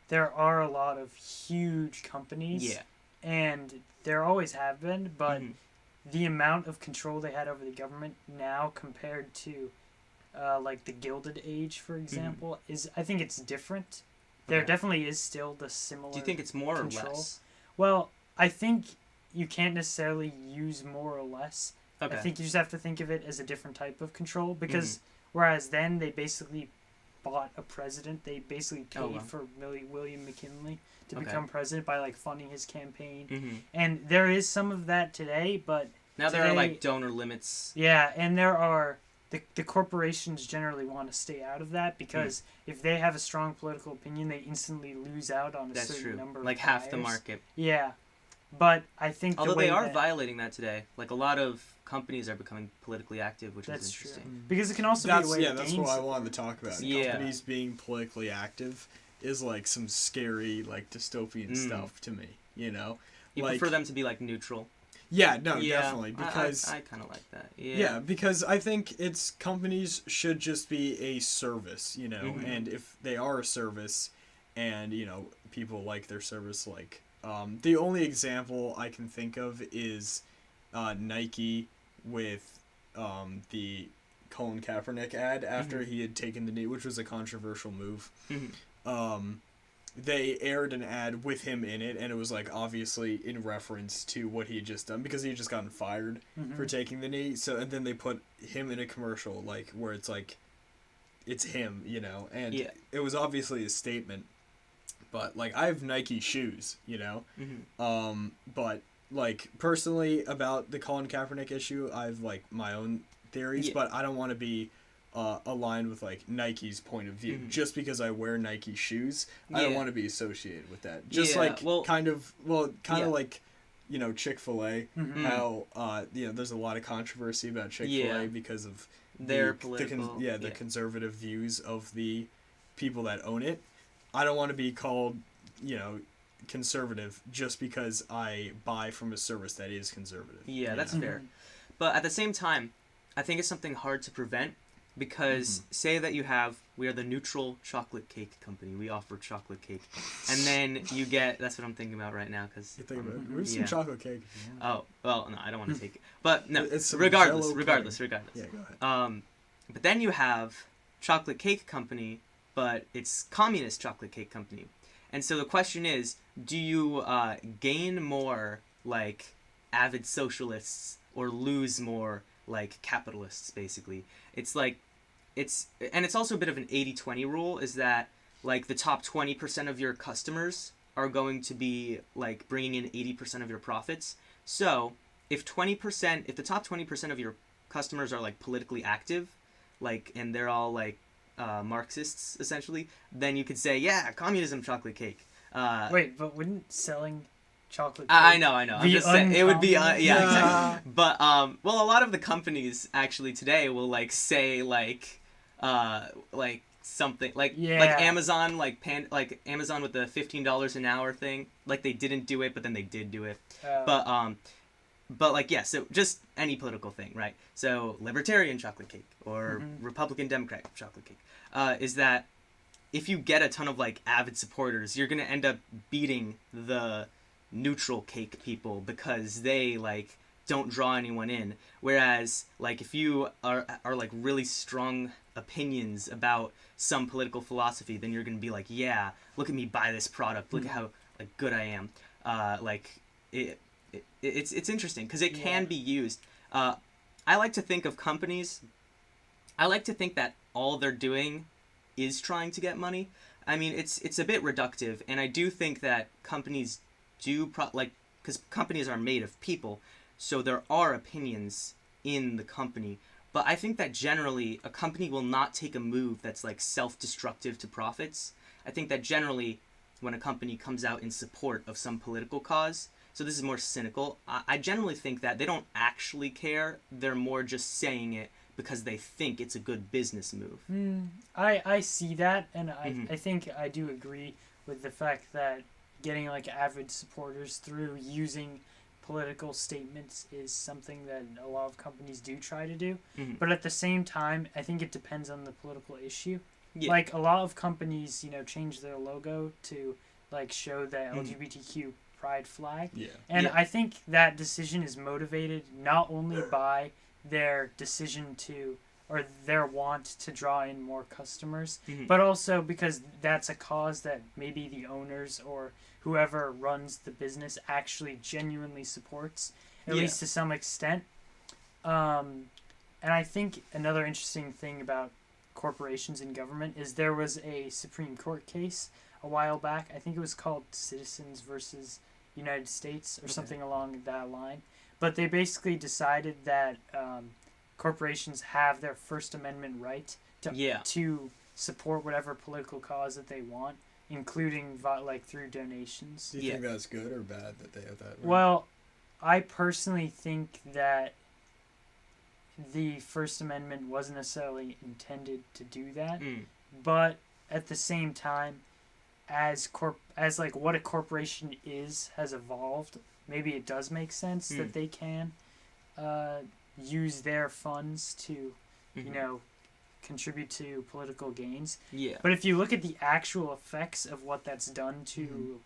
there are a lot of huge companies. Yeah. And there always have been, but Mhm. the amount of control they had over the government now compared to, like, the Gilded Age, for example, is, I think it's different. There Okay. definitely is still the similar Do you think it's more control. or less? Well, I think you can't necessarily use more or less. Okay. I think you just have to think of it as a different type of control because whereas then they basically bought a president, they basically paid Oh, wow. for William McKinley to Okay. become president by like funding his campaign. Mm-hmm. And there is some of that today, but Now there are today- like donor limits. yeah, and there are the corporations generally want to stay out of that because if they have a strong political opinion, they instantly lose out on a That's certain true. number Like of half the buyers. market. Yeah. But I think Although the way they are that, violating that today. Like a lot of companies are becoming politically active, which that's is true. interesting. Because it can also That's be a way of that's gaining what I support. wanted to talk about. Yeah. Companies being politically active is like some scary, like dystopian Mm. stuff to me. You know, You like prefer them to be like neutral. Yeah, no, definitely, because I kind of like that. Yeah. Yeah, because I think companies should just be a service, and if they are a service, and people like their service, like the only example I can think of is Nike with the Colin Kaepernick ad after he had taken the knee, which was a controversial move. They aired an ad with him in it, and it was like obviously in reference to what he had just done because he had just gotten fired for taking the knee. So and then they put him in a commercial like where it's like it's him, and it was obviously a statement. But like I have Nike shoes, but like personally about the Colin Kaepernick issue, I have like my own theories, but I don't want to be aligned with like Nike's point of view. Just because I wear Nike shoes, I don't want to be associated with that. Just like kind of like Chick-fil-A, how there's a lot of controversy about Chick-fil-A because of their political the conservative views of the people that own it. I don't want to be called conservative just because I buy from a service that is conservative. Yeah, that's fair. But at the same time, I think it's something hard to prevent. Because say that we are the neutral chocolate cake company. We offer chocolate cake. And then you get, that's what I'm thinking about right now. Cause, where's some chocolate cake? Oh, well, no, I don't want to take it. But no, regardless. Yeah, go ahead. But then you have chocolate cake company, but it's communist chocolate cake company. And so the question is, do you gain more like avid socialists or lose more like capitalists, basically? It's like, it's also a bit of an 80-20 rule, is that like the top 20% of your customers are going to be like bringing in 80% of your profits. So if the top 20% of your customers are like politically active, like, and they're all like Marxists essentially, then you could say, yeah, communism chocolate cake. Wait, but wouldn't selling chocolate cake I know. I'm just saying it would be exactly. But well, a lot of the companies actually today will like say like something like Amazon, like Amazon with the $15 an hour thing, like they didn't do it, but then they did do it. But like so just any political thing, right? So libertarian chocolate cake or Republican Democrat chocolate cake, is that if you get a ton of like avid supporters, you're gonna end up beating the neutral cake people because they like don't draw anyone in. Whereas like if you are like really strong opinions about some political philosophy, then you're gonna be like, yeah, look at me buy this product, look at how like good I am. It's interesting because it can be used. I like to think of companies, I like to think that all they're doing is trying to get money. I mean, it's a bit reductive, and I do think that companies because companies are made of people, so there are opinions in the company. But I think that generally a company will not take a move that's like self-destructive to profits. I think that generally when a company comes out in support of some political cause, so this is more cynical, I generally think that they don't actually care. They're more just saying it because they think it's a good business move. I see that, and I think I do agree with the fact that getting like avid supporters through using political statements is something that a lot of companies do try to do. But at the same time, I think it depends on the political issue. Like a lot of companies, change their logo to like show the LGBTQ pride flag. And I think that decision is motivated not only by their decision to, or their want to draw in more customers, but also because that's a cause that maybe the owners or whoever runs the business actually genuinely supports, at least to some extent. And I think another interesting thing about corporations and government is there was a Supreme Court case a while back. I think it was called Citizens versus United States or something along that line. But they basically decided that corporations have their First Amendment right to support whatever political cause that they want, including like through donations. Do you think that's good or bad that they have that right? Well, I personally think that the First Amendment wasn't necessarily intended to do that, but at the same time, as like what a corporation has evolved maybe it does make sense that they can use their funds to, you know, contribute to political gains. Yeah. But if you look at the actual effects of what that's done to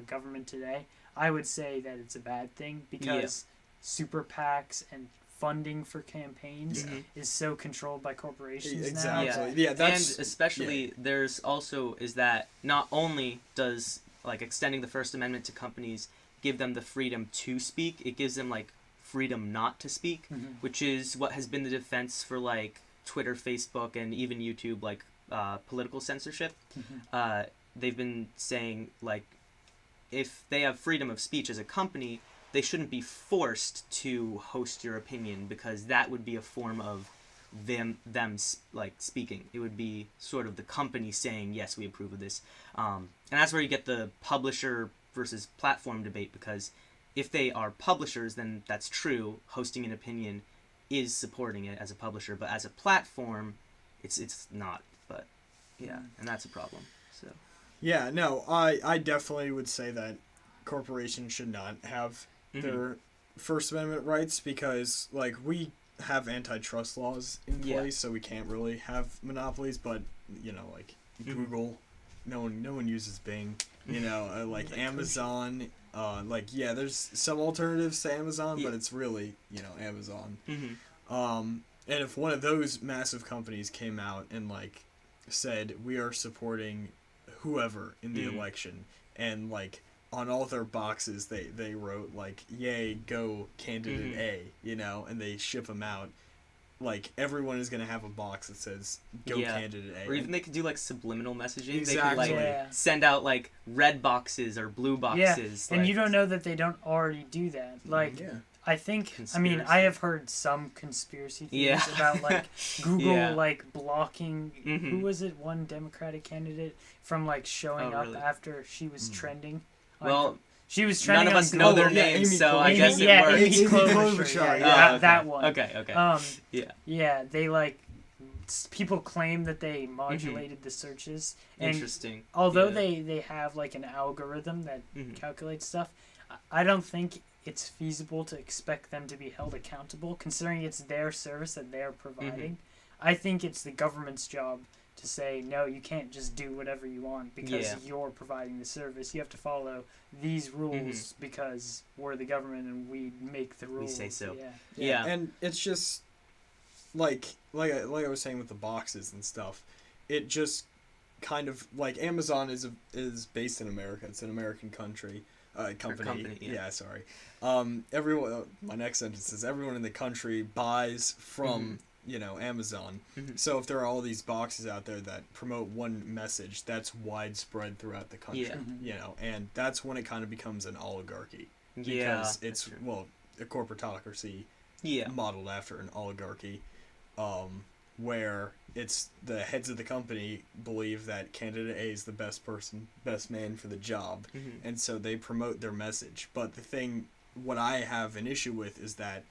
government today, I would say that it's a bad thing because super PACs and funding for campaigns is so controlled by corporations exactly. now. Yeah, that's and especially there's also is that not only does like extending the First Amendment to companies give them the freedom to speak, it gives them like freedom not to speak, which is what has been the defense for like Twitter, Facebook, and even YouTube, like political censorship. They've been saying like if they have freedom of speech as a company, they shouldn't be forced to host your opinion because that would be a form of them like speaking. It would be sort of the company saying, yes, we approve of this. And that's where you get the publisher versus platform debate, because if they are publishers, then that's true. Hosting an opinion is supporting it as a publisher, but as a platform, it's not. But yeah, and that's a problem. So yeah, no, I definitely would say that corporations should not have their First Amendment rights because, like, we have antitrust laws in place, so we can't really have monopolies. But you know, like Google, no one uses Bing. You know, like Amazon. There's some alternatives to Amazon, but it's really, you know, Amazon. And if one of those massive companies came out and like said we are supporting whoever in the election, and like on all their boxes they wrote like yay go candidate A, you know, and they ship them out, like everyone is gonna have a box that says go candidate A. Or even they could do like subliminal messaging. Exactly. They could like send out like red boxes or blue boxes. And you don't know that they don't already do that. Like I think, I mean, I have heard some conspiracy theories about, like, Google, like, blocking, who was it, one Democratic candidate from, like, showing up after she was trending? Well, she was trending none of us on know Google. their names, so I Amy, guess it works. Amy Klobuchar, that one. Okay. Yeah, they, like, people claim that they modulated the searches. And interesting. Although they have, like, an algorithm that calculates stuff, I don't think it's feasible to expect them to be held accountable, considering it's their service that they're providing. I think it's the government's job to say, no, you can't just do whatever you want because you're providing the service. You have to follow these rules because we're the government and we make the rules. We say so. Yeah. And it's just like I was saying with the boxes and stuff, it just kind of like Amazon is based in America. It's an American company. Sorry. Everyone. My next sentence is everyone in the country buys from you know Amazon. So if there are all these boxes out there that promote one message, that's widespread throughout the country. You know, and that's when it kind of becomes an oligarchy. Because it's a corporatocracy modeled after an oligarchy, where it's the heads of the company believe that candidate A is the best man for the job, and so they promote their message. But what I have an issue with is that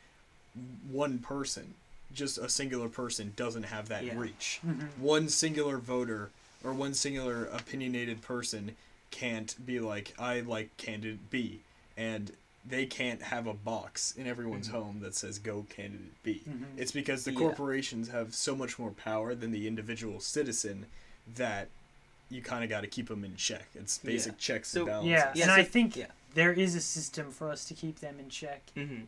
one person, just a singular person, doesn't have that reach. One singular voter or one singular opinionated person can't be like, I like candidate B, and they can't have a box in everyone's home that says go candidate B. It's because the corporations have so much more power than the individual citizen that you kind of got to keep them in check. It's basic checks and balances. I think there is a system for us to keep them in check,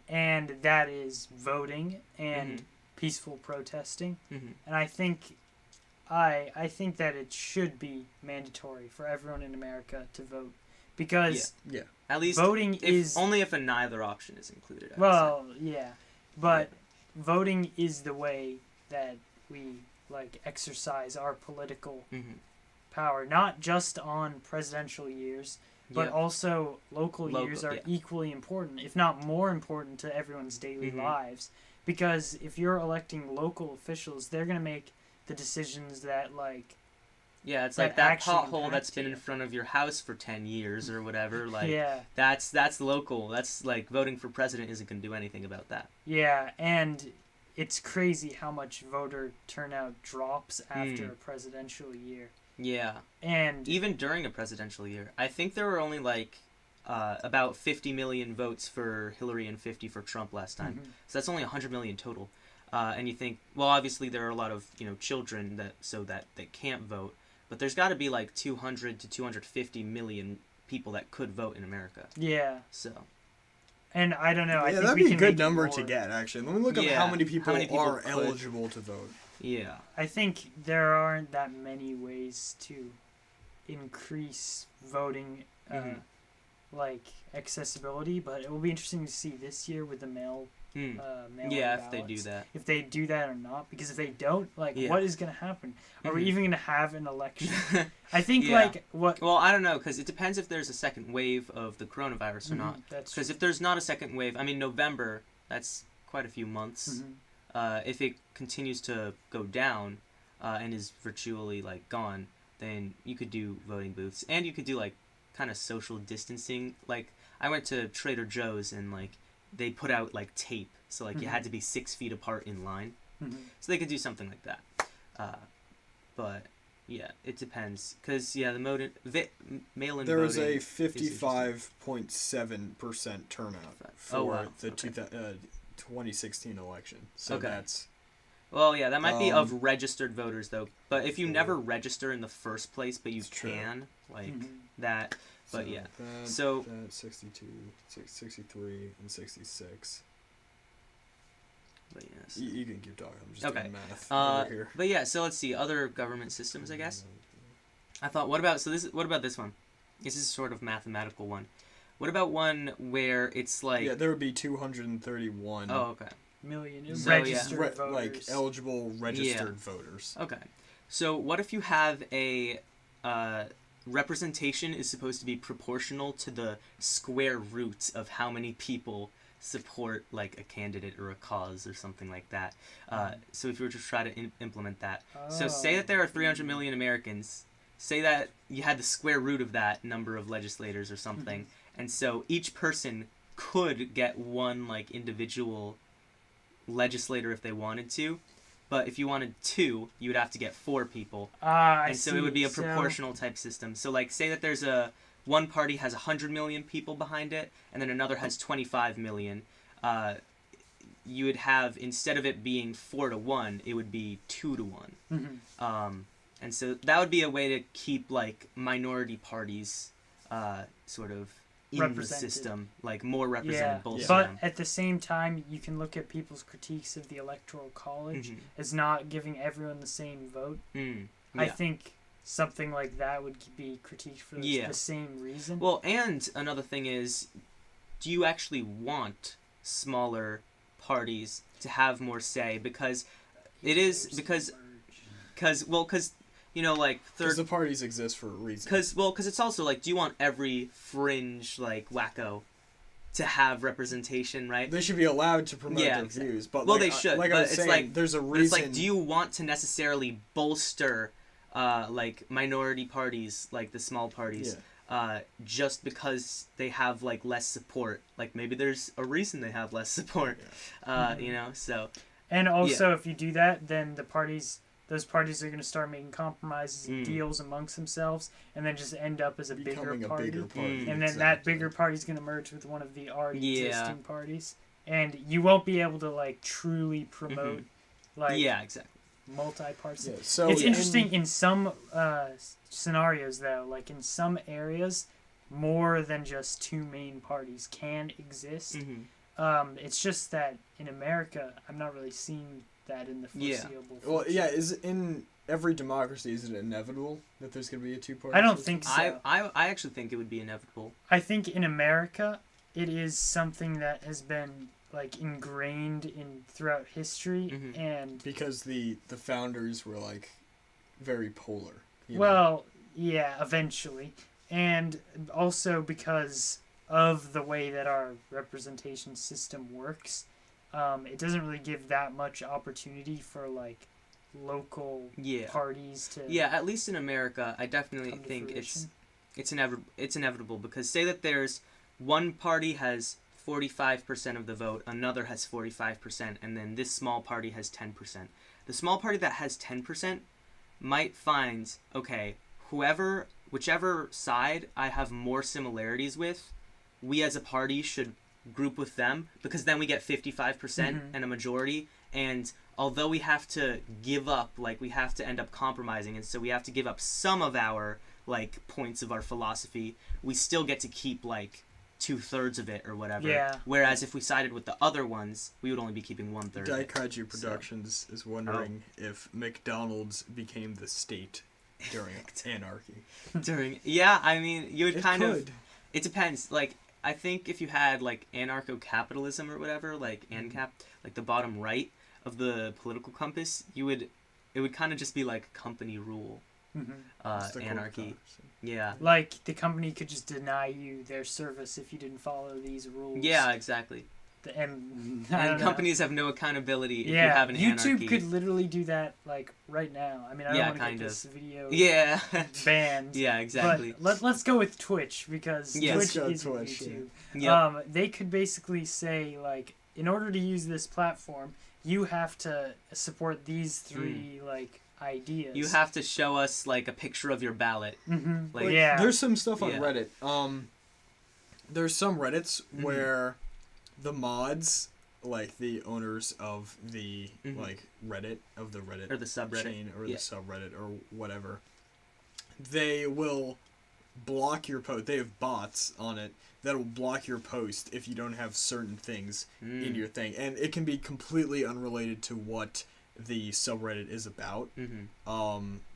and that is voting and peaceful protesting. And I think that it should be mandatory for everyone in America to vote. Because at least voting is only if a neither option is included. But voting is the way that we like exercise our political power, not just on presidential years, but also local years are equally important, if not more important, to everyone's daily lives. Because if you're electing local officials, they're gonna make the decisions that like. Yeah, it's like that pothole that's been in front of your house for 10 years or whatever. Like, that's local. That's like voting for president isn't going to do anything about that. Yeah, and it's crazy how much voter turnout drops after a presidential year. Yeah. And even during a presidential year. I think there were only like about 50 million votes for Hillary and 50 for Trump last time. Mhm. So that's only 100 million total. And you think, well, obviously there are a lot of children that can't vote, but there's got to be like 200 to 250 million people that could vote in America. Yeah. So. And I don't know. I think that'd we be a can good make number more. to get. Actually, let me look up how many people are could. eligible to vote. Yeah. I think there aren't that many ways to increase voting, Mhm. like accessibility, but it will be interesting to see this year with the mail. Hmm. Mail-in Yeah, if they do ballots, that. if they do that or not, because if they don't, like, Yeah. what is going to happen? Are we Mhm. even going to have an election? I think Yeah. like what. Well, I don't know, because it depends if there's a second wave of the coronavirus or Mhm, not. That's Because if there's not a second wave, I mean, November, that's quite a few months. Mhm. If it continues to go down and is virtually, like, gone, then you could do voting booths. And you could do, like, kind of social distancing. Like, I went to Trader Joe's and, like, they put out, like, tape. So, like, you had to be 6 feet apart in line. Mhm. So they could do something like that. But, yeah, it depends. Because, yeah, the mail-in There was voting a 55.7% turnout for Oh, wow. the Okay. 2016 election. So Okay. that's Well, yeah, that might be of Um, registered voters, though. But if you never register in the first place, but you It's true. can, like, Mhm. that. But, so yeah. That, So- that 62, 63, and 66. But, yes. You can keep talking. I'm just Okay. doing math over here. But, yeah, so let's see. Other government systems, I guess. I thought, what about this one? This is a sort of mathematical one. What about one where it's like... Yeah, there would be 231 Oh, okay. Million So, yeah. registered voters. like eligible registered voters. Okay. So what if you have a representation is supposed to be proportional to the square root of how many people support like a candidate or a cause or something like that. So if you were to try to implement that. So say that there are 300 million Americans. Say that you had the square root of that number of legislators or something. And so each person could get one like individual legislator if they wanted to, but if you wanted two, you would have to get 4 people, I and so see. it would be a So- proportional type system. So like say that there's one party has 100 million people behind it, and then another has 25 million. You would have, instead of it being 4-1, it would be 2-1. Mhm. And so that would be a way to keep like minority parties sort of in the Represented. system, like more represented both Yeah. But sides. at the same time, you can look at people's critiques of the Electoral College Mhm. as not giving everyone the same vote. Mm, I yeah. think something like that would be critiqued for Yeah. the same reason. Well, and another thing is, do you actually want smaller parties to have more say? Because it is because you know, like Because the parties exist for a reason. because it's also like, do you want every fringe like wacko to have representation, right? They should be allowed to promote Yeah, their exactly. views, but Well, like, they should, Like I but was it's saying, like- there's a But reason. it's like, do you want to necessarily bolster like minority parties, like the small parties, just because they have like less support? Like maybe there's a reason they have less support, you know. So And also, if you do that, then those parties are going to start making compromises and Mm. deals amongst themselves, and then just end up as a Becoming bigger a party. bigger party. Mm. And then that bigger party is going to merge with one of the already Yeah. existing parties, and you won't be able to like truly promote like yeah, exactly. multi-party. Yeah, so It's interesting in some scenarios, though. Like in some areas, more than just 2 main parties can exist. Mm-hmm. It's just that in America, I'm not really seeing that in the Yeah. foreseeable future. Well, yeah, is in every democracy, is it inevitable that there's going to be a two-party I don't system? think so. I actually think it would be inevitable. I think in America, it is something that has been like ingrained in throughout history, Mhm. and Because the founders were, like, very polar. you know? well, yeah, eventually, and also because of the way that our representation system works, it doesn't really give that much opportunity for like local Yeah. parties to Yeah, at least in America, I definitely come to think fruition. it's inevitable because say that there's one party has 45% of the vote, another has 45%, and then this small party has 10%. The small party that has 10% might find, okay, whichever side I have more similarities with, we as a party should group with them, because then we get 55% and a majority, and although we have to give up, like, we have to end up compromising, and so we have to give up some of our, like, points of our philosophy, we still get to keep, like, 2/3 of it or whatever. Yeah. Whereas if we sided with the other ones, we would only be keeping 1/3 of it. Daikaiju Productions is wondering if McDonald's became the state during anarchy. Yeah, I mean, you would It kind could. of... It depends. Like, I think if you had, like, anarcho-capitalism or whatever, like, ANCAP, like, the bottom right of the political compass, it would kind of just be, like, company rule. It's the Anarchy. corporation. Yeah. Like, the company could just deny you their service if you didn't follow these rules. Yeah, exactly. And I And don't know. companies have no accountability if you Yeah, have an YouTube anarchy. could literally do that, like, right now. I mean, I don't Yeah, want to get kind of. this video Yeah. banned. Yeah, exactly. But let's go with Twitch, because Yes. Twitch Let's go is Twitch, YouTube. Yep. They could basically say, like, in order to use this platform, you have to support these three, like, ideas. You have to show us, like, a picture of your ballot. Mm-hmm. Like, yeah. There's some stuff on Yeah. Reddit. There's some Reddits where the mods, like the owners of the like Reddit, of the Reddit Or the subreddit. chain or Yeah. the subreddit or whatever, they will block your post. They have bots on it that will block your post if you don't have certain things in your thing, and it can be completely unrelated to what the subreddit is about.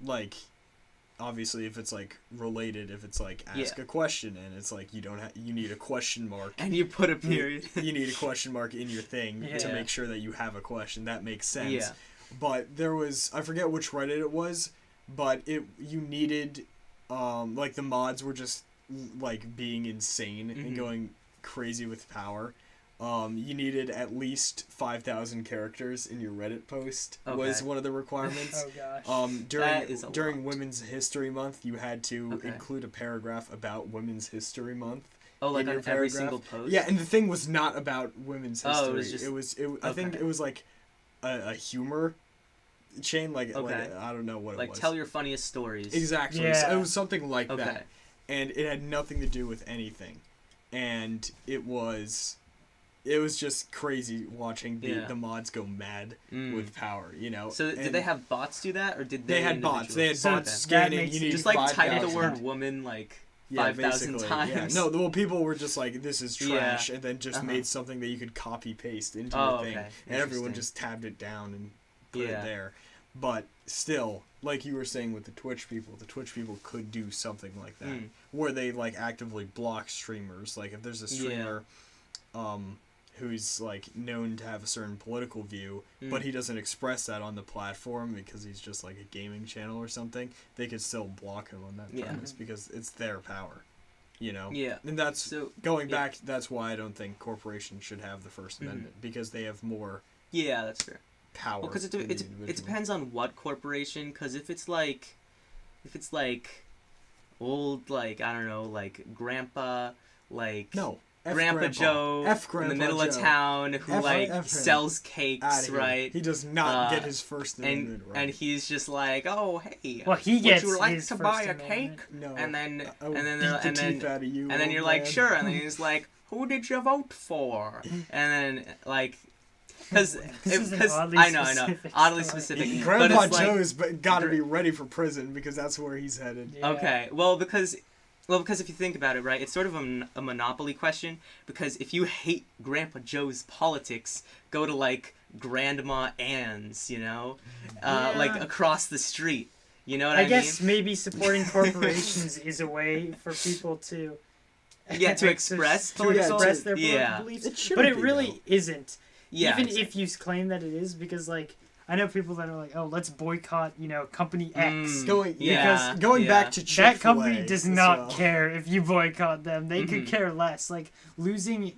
Like, obviously, if it's like related, if it's like ask a question and it's like you need a question mark, And you put a period. you need a question mark in your thing to Yeah. make sure that you have a question. That makes sense. Yeah. But there was, I forget which Reddit it was, but you needed, like, the mods were just like being insane and going crazy with power. You needed at least 5,000 characters in your Reddit post was Okay. one of the requirements. Oh gosh. That is a During lot. Women's History Month, you had to Okay. include a paragraph about Women's History Month. Oh, like in on your every paragraph. single post? Yeah, and the thing was not about women's history. Oh, it was just- I think okay. it was like a humor chain, like Okay. I don't know what Like, it was. tell your funniest stories. Exactly. Yeah. So it was something like Okay. that, and it had nothing to do with anything, and it was just crazy watching the mods go mad with power. You know. So did And they have bots do that, or did They they? had bots. They had So bots that scanning. makes You it- need Just like type the 5,000. word woman like Yeah, 5,000 basically, times. Yeah. No, well, people were just like, "This is Yeah. trash," and then just Uh-huh. made something that you could copy paste into Oh, your thing, okay. and everyone Interesting. just tabbed it down and put Yeah. it there. But still, like you were saying with the Twitch people could do something like that, where they like actively block streamers. Like if there's a streamer, who's like known to have a certain political view, but he doesn't express that on the platform because he's just like a gaming channel or something, they could still block him on that premise because it's their power, you know? Yeah. And that's, So going back, that's why I don't think corporations should have the First Amendment, because they have more yeah, that's fair. power. Well, because than the it individual. depends on what corporation. Because if it's like old, like, I don't know, like Grandpa, like No. F Grandpa Joe F in Grandpa the middle Joe. of town who F- like F him. sells Outta cakes, here. right? He does not get Uh, his First Amendment right. And he's just like, oh hey, Well, he gets would you like his to First buy a Amendment. cake? No. And then I will and then beat the and teeth then out of you, and then old you're like, man. sure, and then he's like, who did you vote for? And then like, because This is an oddly I know, specific oddly story. specific. but Grandpa it's like, Joe's got to be ready for prison because that's where he's headed. Yeah. okay, well because if you think about it, right, it's sort of a monopoly question, because if you hate Grandpa Joe's politics, go to like Grandma Ann's, you know, like Yeah. across the street. You know what I I guess mean? maybe supporting corporations is a way for people to Yeah, to express to political- express their yeah. political beliefs. It shouldn't But it be, really though. isn't. Yeah, Even exactly. if you claim that it is, because like I know people that are like, oh, let's boycott, company X. Going Yeah, going yeah. back to Chick-fil-A That company does as not well. care if you boycott them. They could Mhm. care less. Like losing,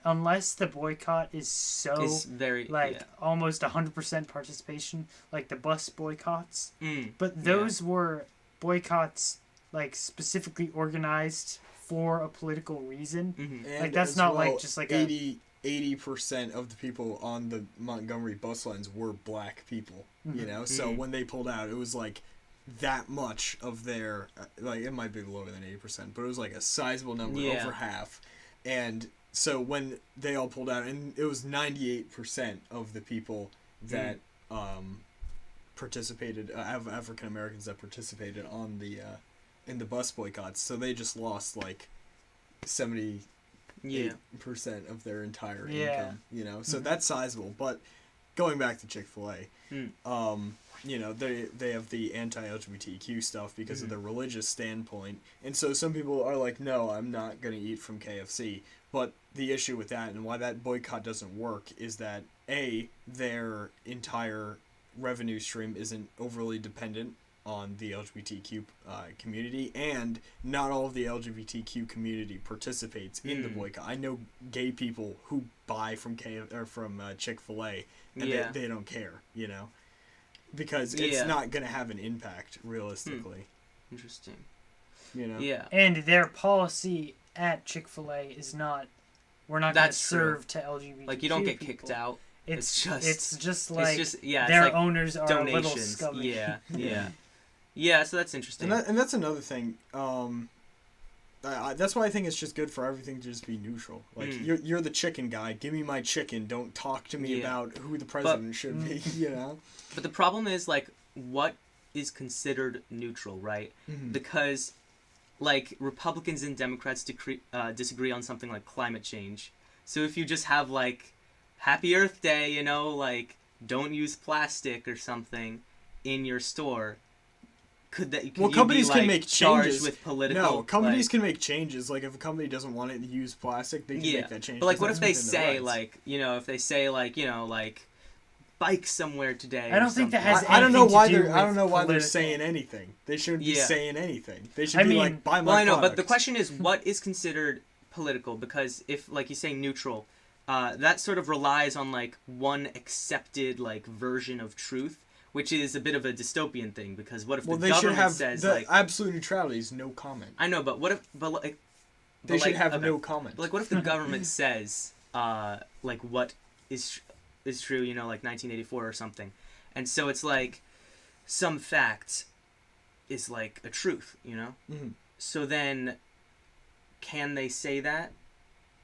unless the boycott is so It's very like almost 100% participation, like the bus boycotts. Mm, But those were boycotts like specifically organized for a political reason. mhm. And Like, that's as not, like, well, just, like, a- 80% of the people on the Montgomery bus lines were black people, you know? So Mhm. when they pulled out, it was like that much of their, like, it might be lower than 80%, but it was like a sizable number, Yeah. over half, And so when they all pulled out, and it was 98% of the people that participated, African Americans that participated on the in the bus boycotts. So they just lost like 78% of their entire income. You know, so that's sizable. But going back to Chick-fil-A, you know, they have the anti-LGBTQ stuff because of their religious standpoint. And so some people are like, no, I'm not going to eat from KFC. But the issue with that and why that boycott doesn't work is that, A, their entire revenue stream isn't overly dependent on the LGBTQ community, and not all of the LGBTQ community participates in the boycott. I know gay people who buy from Chick-fil-A, and they don't care, you know? Because it's not going to have an impact, realistically. Interesting. You know? Yeah. And their policy at Chick-fil-A is not, we're not going to serve to LGBTQ Like, you don't get people. kicked out. It's just like it's their like owners are donations. a little scummy. Yeah, so that's interesting. And that's another thing. That's why I think it's just good for everything to just be neutral. Like, you're the chicken guy. Give me my chicken. Don't talk to me about who the president should be, you know? But the problem is, like, what is considered neutral, right? Because, like, Republicans and Democrats disagree on something like climate change. So if you just have, like, Happy Earth Day, you know, like, don't use plastic or something in your store, companies can make changes with political. No, companies can make changes. Like, if a company doesn't want to use plastic, they can make that change. But, like, what if they say, like, you know, like, bike somewhere today? I don't think that has anything I don't know why to do they're. I don't know why they're political. saying anything. They shouldn't be saying anything. They should be like, buy my Well, I know, product. but the question is, what is considered political? Because if, like you say, neutral, that sort of relies on, like, one accepted, like, version of truth, which is a bit of a dystopian thing. Because what if the government says, like, absolute neutrality is no comment. I know, but what if, they should have no comment. But, like, what if the government says, like, what is true, you know, like 1984 or something, and so it's like some fact is like a truth, you know? So then, can they say that?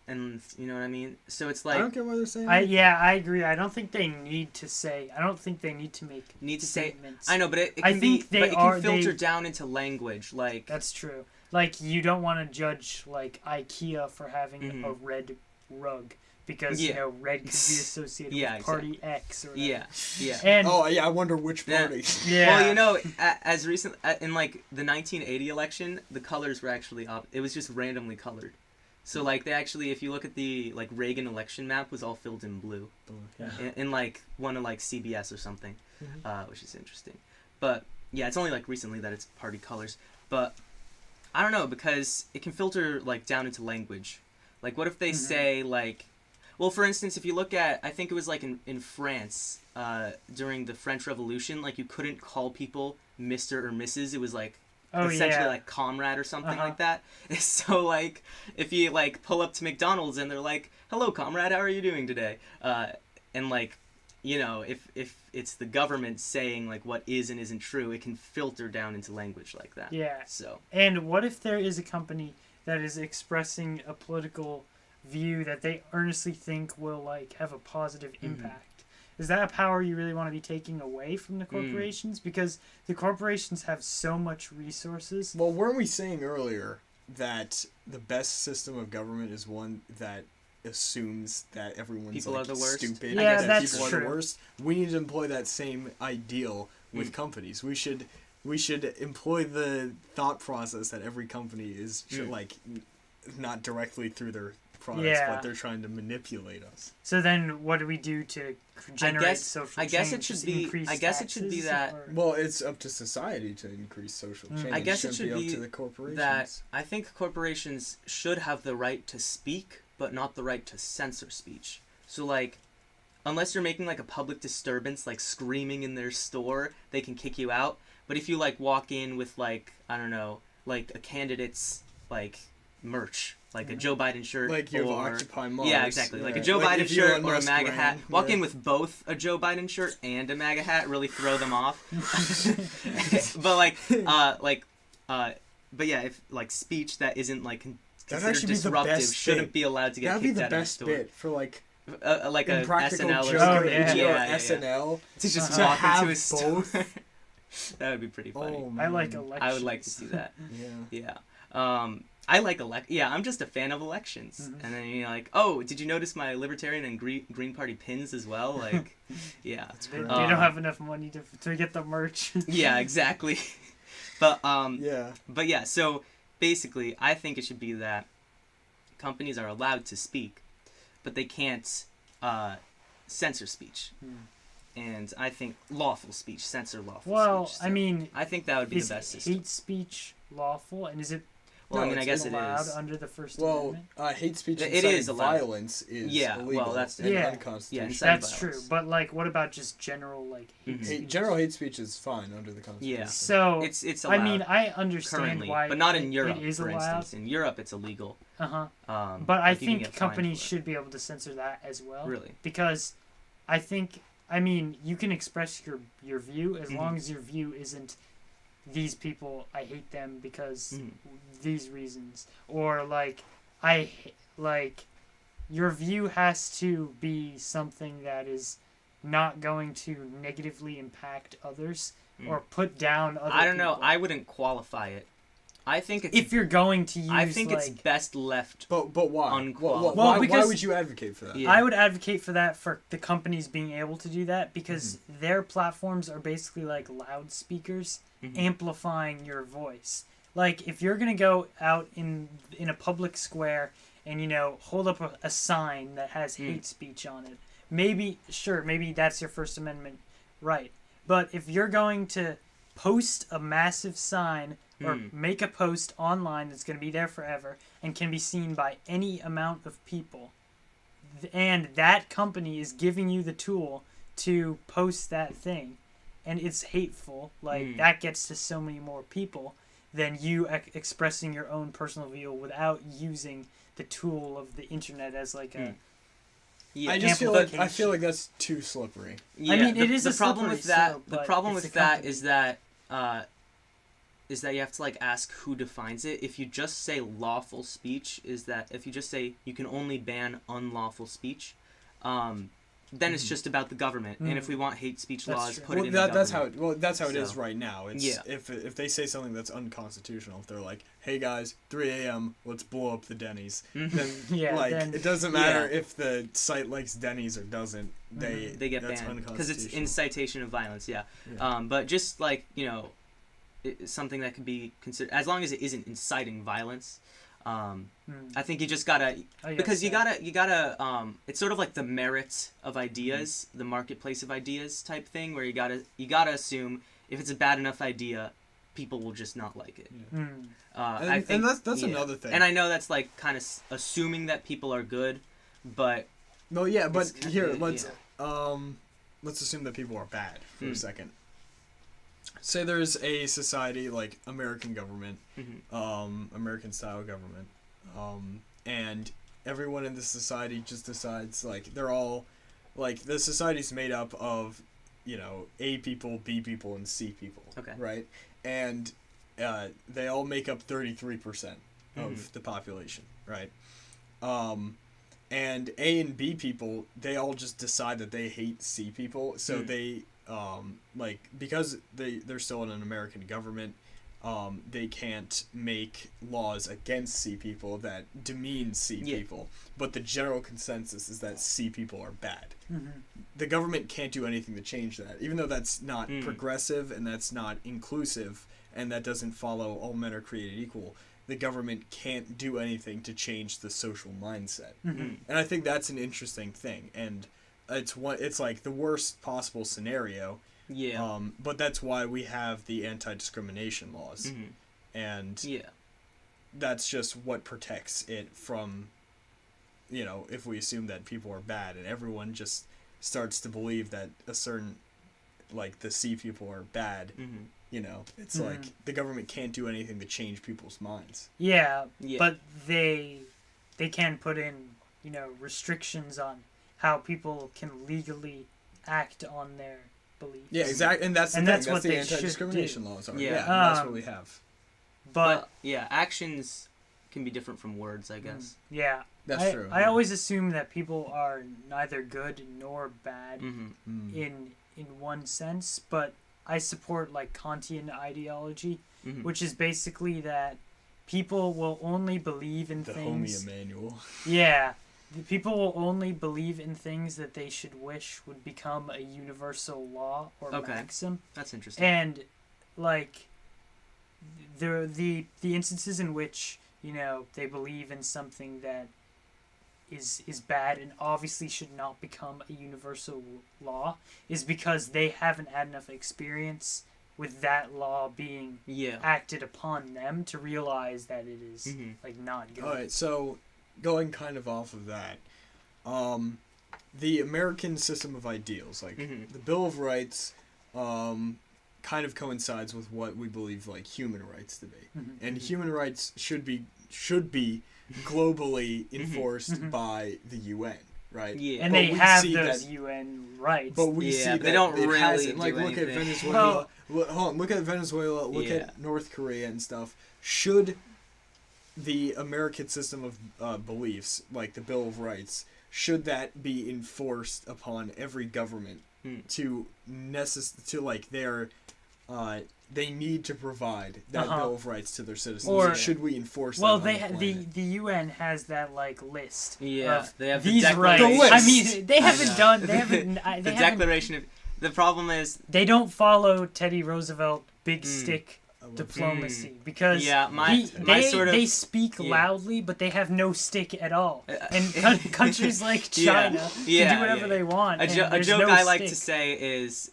And you know what I mean? So it's like, I don't get why they're saying. I agree. I don't think they need to say. I don't think they need to make statements. I know, but it can filter down into language. Like, that's true. Like, you don't want to judge like IKEA for having a red rug. Because, you know, red could be associated with Party X or whatever. And, I wonder which party. Well, you know, as recent in, like, the 1980 election, the colors were actually it was just randomly colored. So, like, they actually, if you look at the, like, Reagan election map, was all filled in blue. In like, one of, like, CBS or something, which is interesting. But, yeah, it's only, like, recently that it's party colors. But, I don't know, because it can filter, like, down into language. Like, what if they say, like... Well, for instance, if you look at, I think it was like in France, during the French Revolution, like, you couldn't call people Mr. or Mrs. It was like essentially like comrade or something like that. So, like, if you, like, pull up to McDonald's and they're like, hello, comrade, how are you doing today? And, like, you know, if it's the government saying, like, what is and isn't true, it can filter down into language like that. Yeah. So. And what if there is a company that is expressing a political view that they earnestly think will, like, have a positive impact? Is that a power you really want to be taking away from the corporations? Because the corporations have so much resources. Well, weren't we saying earlier that the best system of government is one that assumes that everyone's people like, are the worst? stupid? Yeah, that that's people true. are the worst. We need to employ that same ideal with companies. We should employ the thought process that every company is like not directly through their products, but they're trying to manipulate us. So then, what do we do to generate social change? It should be that. Well, it's up to society to increase social change. I guess it should be be up to the corporations. That I think corporations should have the right to speak, but not the right to censor speech. So, like, unless you're making, like, a public disturbance, like screaming in their store, they can kick you out. But if you, like, walk in with, like, I don't know, like a candidate's, like, merch, like a Joe Biden shirt, like you have Occupy Mars. Yeah, exactly. Like a Joe Biden shirt or a MAGA hat. Walk in with both a Joe Biden shirt and a MAGA hat, really throw them off. But but yeah, if, like, speech that isn't, like, considered actually be the disruptive best shouldn't bit. be allowed to get That'd be kicked the out of the best store. bit for like Like a Impractical SNL or Joker Oh, something. yeah. or SNL. To just To walk have into a store. both. That would be pretty funny. Oh, I like man. elections. I would like to see that. Yeah. Yeah. I like Yeah, I'm just a fan of elections. Mhm. And then you're like, oh, did you notice my Libertarian and Green Party pins as well? Like, yeah. They great. don't have enough money to get the merch. Yeah, exactly. But Yeah. But yeah, so basically, I think it should be that companies are allowed to speak, but they can't censor speech. And I think lawful speech, censor lawful Well, speech. I mean, I think that would be is the best system. hate speech lawful, and is it Well, No, I mean, I it's guess it allowed is. under the First Well, Amendment? hate speech It inciting is allowed. violence is Yeah, illegal well, that's- and Yeah. unconstitutional. Yeah, That's violence. true, but like, what about just general like hate Mhm. speech? General hate speech is fine under the Constitution. Yeah. So It's allowed I mean, I understand currently, why, but not in it Europe, is for allowed. instance. In Europe, it's illegal. But I like, you can think get fined companies for it. should be able to censor that as well. Really? Because I think, I mean, you can express your view as Mhm. long as your view isn't these people, I hate them because Mhm. these reasons, or like like your view has to be something that is not going to negatively impact others Mm. or put down other I don't know. people. I wouldn't qualify it. I think it's. If you're going to use, I think like, it's best left. But why? Unqualified. Well, Why because- would you advocate for that? Yeah. I would advocate for that for the companies being able to do that because their platforms are basically like loudspeakers Mhm. amplifying your voice. Like if you're gonna go out in a public square and hold up a sign that has hate speech on it, maybe that's your First Amendment right. But if you're going to post a massive sign or make a post online that's going to be there forever and can be seen by any amount of people, and that company is giving you the tool to post that thing, and it's hateful, like that gets to so many more people than you expressing your own personal view without using the tool of the internet as like a Yeah. I just feel like amplification. that's too slippery. Yeah, I mean, it is the a problem slippery with that. slope, The but problem it's with the that company. is that you have to like ask who defines it. If you just say lawful speech, if you just say you can only ban unlawful speech, then it's just about the government. And if we want hate speech That's laws, true. put it in that's the government. how it is So, right now. It's yeah. if they say something that's unconstitutional, if they're like, "Hey guys, 3 a.m., let's blow up the Denny's," then then- it doesn't matter Yeah. if the site likes Denny's or doesn't. They get that's banned because it's unconstitutional. incitation of violence. Yeah. Yeah. But just like something that could be considered, as long as it isn't inciting violence. I think you just gotta because you gotta it's sort of like the merit of ideas, the marketplace of ideas type thing, where you gotta assume if it's a bad enough idea, people will just not like it. I think, and that's another thing. And I know that's like kind of assuming that people are good, but No, yeah, but It's kinda- here yeah. let's assume that people are bad for Hmm. a second. Say there's a society like American government, American style government, and everyone in this society just decides like they're all like the society's made up of A people, B people, and C people. Okay. Right, and they all make up 33% of the population. Right. And A and B people, they all just decide that they hate C people, so they because they're still in an American government, they can't make laws against C people that demean C people. But the general consensus is that C people are bad. The government can't do anything to change that, even though that's not progressive and that's not inclusive and that doesn't follow all men are created equal. The government can't do anything to change the social mindset. And I think that's an interesting thing. And it's like the worst possible scenario. yeah, But that's why we have the anti-discrimination laws. And that's just what protects it from, if we assume that people are bad and everyone just starts to believe that a certain, like the C people are bad. It's like the government can't do anything to change people's minds. Yeah, Yeah. but they can put in, restrictions on how people can legally act on their beliefs. Yeah, exactly, and that's the And thing. that's That's what the they should anti-discrimination do. laws are. Yeah. Yeah, and that's what we have. But yeah, actions can be different from words, I guess. Yeah. That's true. I always assume that people are neither good nor bad Mm-hmm. in one sense, but I support like Kantian ideology, Mhm. which is basically that people will only believe in the things. homie Emmanuel. Yeah. The people will only believe in things that they should wish would become a universal law or Okay. maxim. That's interesting. And like the instances in which, you know, they believe in something that is bad and obviously should not become a universal law is because they haven't had enough experience with that law being Yeah. acted upon them to realize that it is Mhm. like not good. All right, so going kind of off of that, the American system of ideals, like Mhm. the Bill of Rights, kind of coincides with what we believe like human rights to be, Mhm. and human rights should be globally Mhm. enforced Mhm. by the UN, right? Yeah. And But they we have see those that- UN rights. But we Yeah, see but that they don't it really hasn't. Like, do look at anything. Venezuela. Hold on, look at Venezuela. Look Yeah. at North Korea and stuff. Should the American system of beliefs, like the Bill of Rights, should that be enforced upon every government Hmm. to like their they need to provide that Uh-huh. Bill of Rights to their citizens? Or- should we enforce well, that? they on the UN has that like list. Yeah, of they have the these rights. Declaration. The I list. mean, they I haven't know. done. They haven't. the They haven't. Declaration of. The problem is, They don't follow Teddy Roosevelt big Mm. stick I love diplomacy because Yeah, my they sort of- they speak yeah. loudly, but they have no stick at all. And countries like Yeah. China Yeah, can do whatever yeah. they want. a and joke there's no I like to stick. say is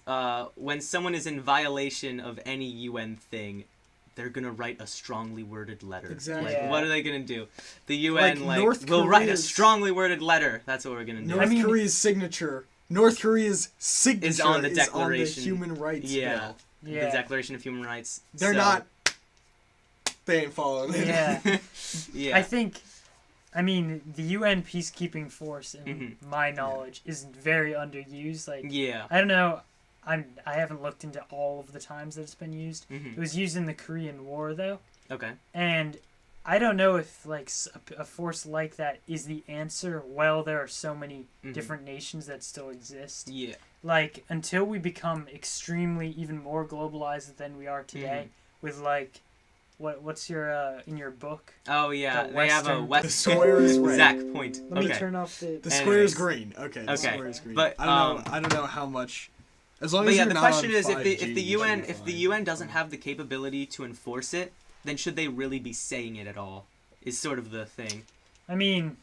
when someone is in violation of any UN thing, they're gonna write a strongly worded letter. Exactly. Like, Yeah. what are they gonna do? The UN Like, like North will write a Korea's- strongly worded letter. That's what we're gonna do. North I mean- Korea's signature. North Korea's signature Is on the Declaration. Human Rights Yeah. Bill. Yeah. The Declaration of Human Rights. They're So- not. They ain't following it. Yeah. Yeah. I think, I mean, the UN peacekeeping force, in Mhm. my knowledge, is very underused. Like, Yeah. I don't know. I haven't looked into all of the times that it's been used. Mhm. It was used in the Korean War, though, Okay. and I don't know if like a force like that is the answer. Well, there are so many Mhm. different nations that still exist. Yeah. Like until we become extremely even more globalized than we are today, with like, what's your in your book? Oh yeah. The They have a Western- West. The square is red. Exact point. Let me Okay. turn off the. The square is Anyways. green. Okay. The Okay. square is green. But, I don't know how much. As long But as yeah, you're the not question on is if 5G, the you should UN be if the fine. UN doesn't have the capability to enforce it, then should they really be saying it at all? Is sort of the thing. I mean,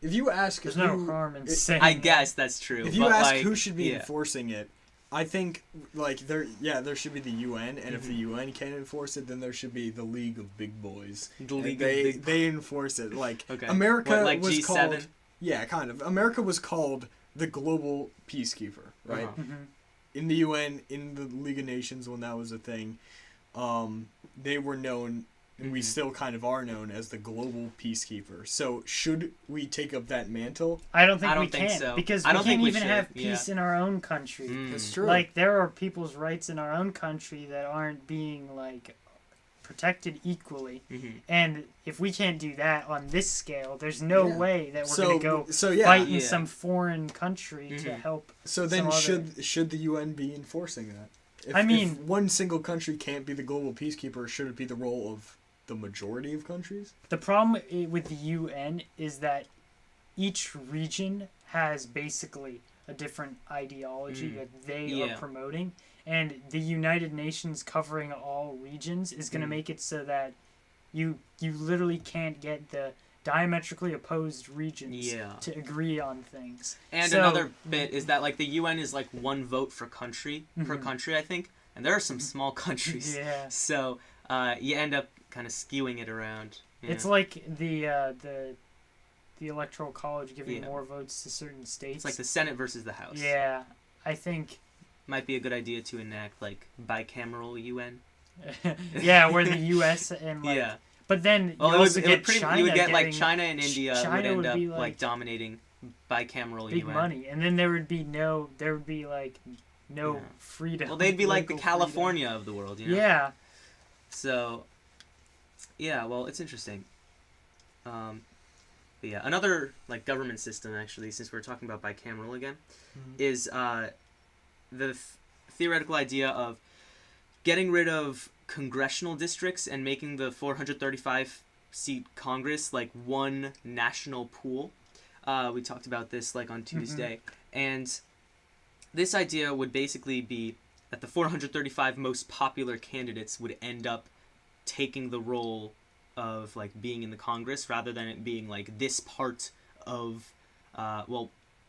If you ask there's no who, harm in it- saying. I that. guess that's true. if you but, ask like, who should be yeah. enforcing it, I think like there should be the UN, and if the Mm-hmm. UN can't enforce it, then there should be the League of Big Boys. The And League they of Big they enforce it. Like Okay. America What, like was G7? called. Yeah, kind of. America was called the global peacekeeper, right? Uh-huh. Mhm. In the UN, in the League of Nations when that was a thing, they were known, and we Mhm. still kind of are known as the global peacekeeper. So should we take up that mantle? I don't think I don't we think can so. because I we don't can't think we even should, have yeah. peace in our own country. Mm. Like there are people's rights in our own country that aren't being like protected equally, Mhm. and if we can't do that on this scale, there's no Yeah. way that we're So gonna go so yeah. fight in Yeah. some foreign country to Mhm. help. So then some should the UN be enforcing that? If, I mean- if one single country can't be the global peacekeeper, should it be the role of the majority of countries? The problem with the UN is that each region has basically a different ideology Mm. that they Yeah. are promoting, and the United Nations covering all regions is going to Mm. make it so that you literally can't get the diametrically opposed regions Yeah. to agree on things. And So- another bit is that like the UN is like one vote for country per Mhm. country, I think, and there are some small countries. Yeah. So you end up kind of skewing it around. Yeah. It's like the electoral college giving Yeah. more votes to certain states. It's like the Senate versus the House. Yeah, I think. Might be a good idea to enact like bicameral UN. Yeah, where the U.S. and like, Yeah. but then Well, you it would, also it get would pretty, China you would get like getting China and India China would end would up be, like, like, dominating bicameral big UN. money, and then there would be no like no Yeah. freedom. Well, they'd be like the political freedom. California of the world, you know. Yeah, So, yeah. Well, it's interesting. But yeah, another like government system actually, since we're talking about bicameral again, is the theoretical idea of getting rid of congressional districts and making the 435 seat Congress like one national pool. We talked about this like on Tuesday, and this idea would basically be that the 435 most popular candidates would end up taking the role of like being in the Congress rather than it being like this part of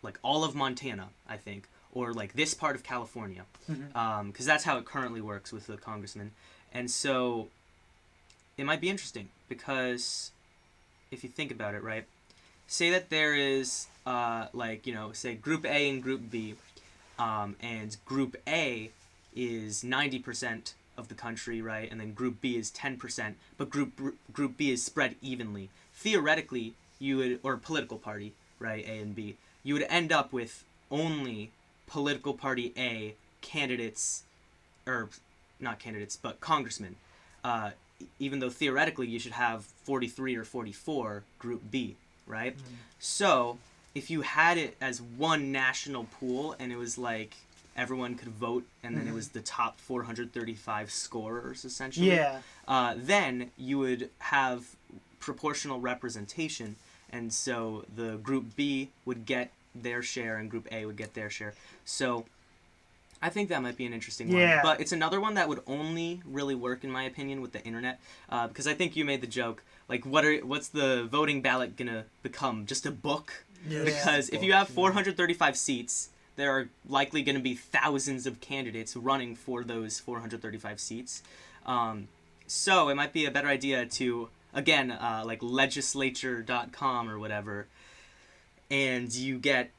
like all of Montana, I think, or like this part of California, because that's how it currently works with the congressman. And so it might be interesting because if you think about it, right, say that there is like, you know, say Group A and Group B, and Group A is 90% of the country, right, and then Group B is 10%, but Group B is spread evenly. Theoretically, you would, or political party, right, A and B, you would end up with only political party A candidates, or not candidates, but congressmen, even though theoretically you should have 43 or 44 Group B, right? So if you had it as one national pool and it was like everyone could vote and then it was the top 435 scorers essentially, then you would have proportional representation, and so the Group B would get their share and Group A would get their share. So I think that might be an interesting one. But it's another one that would only really work, in my opinion, with the internet, because I think you made the joke, like, what's the voting ballot gonna become? Just a book? Because if you have 435 seats, there are likely going to be thousands of candidates running for those 435 seats. So it might be a better idea to, again, like legislature.com or whatever, and you get,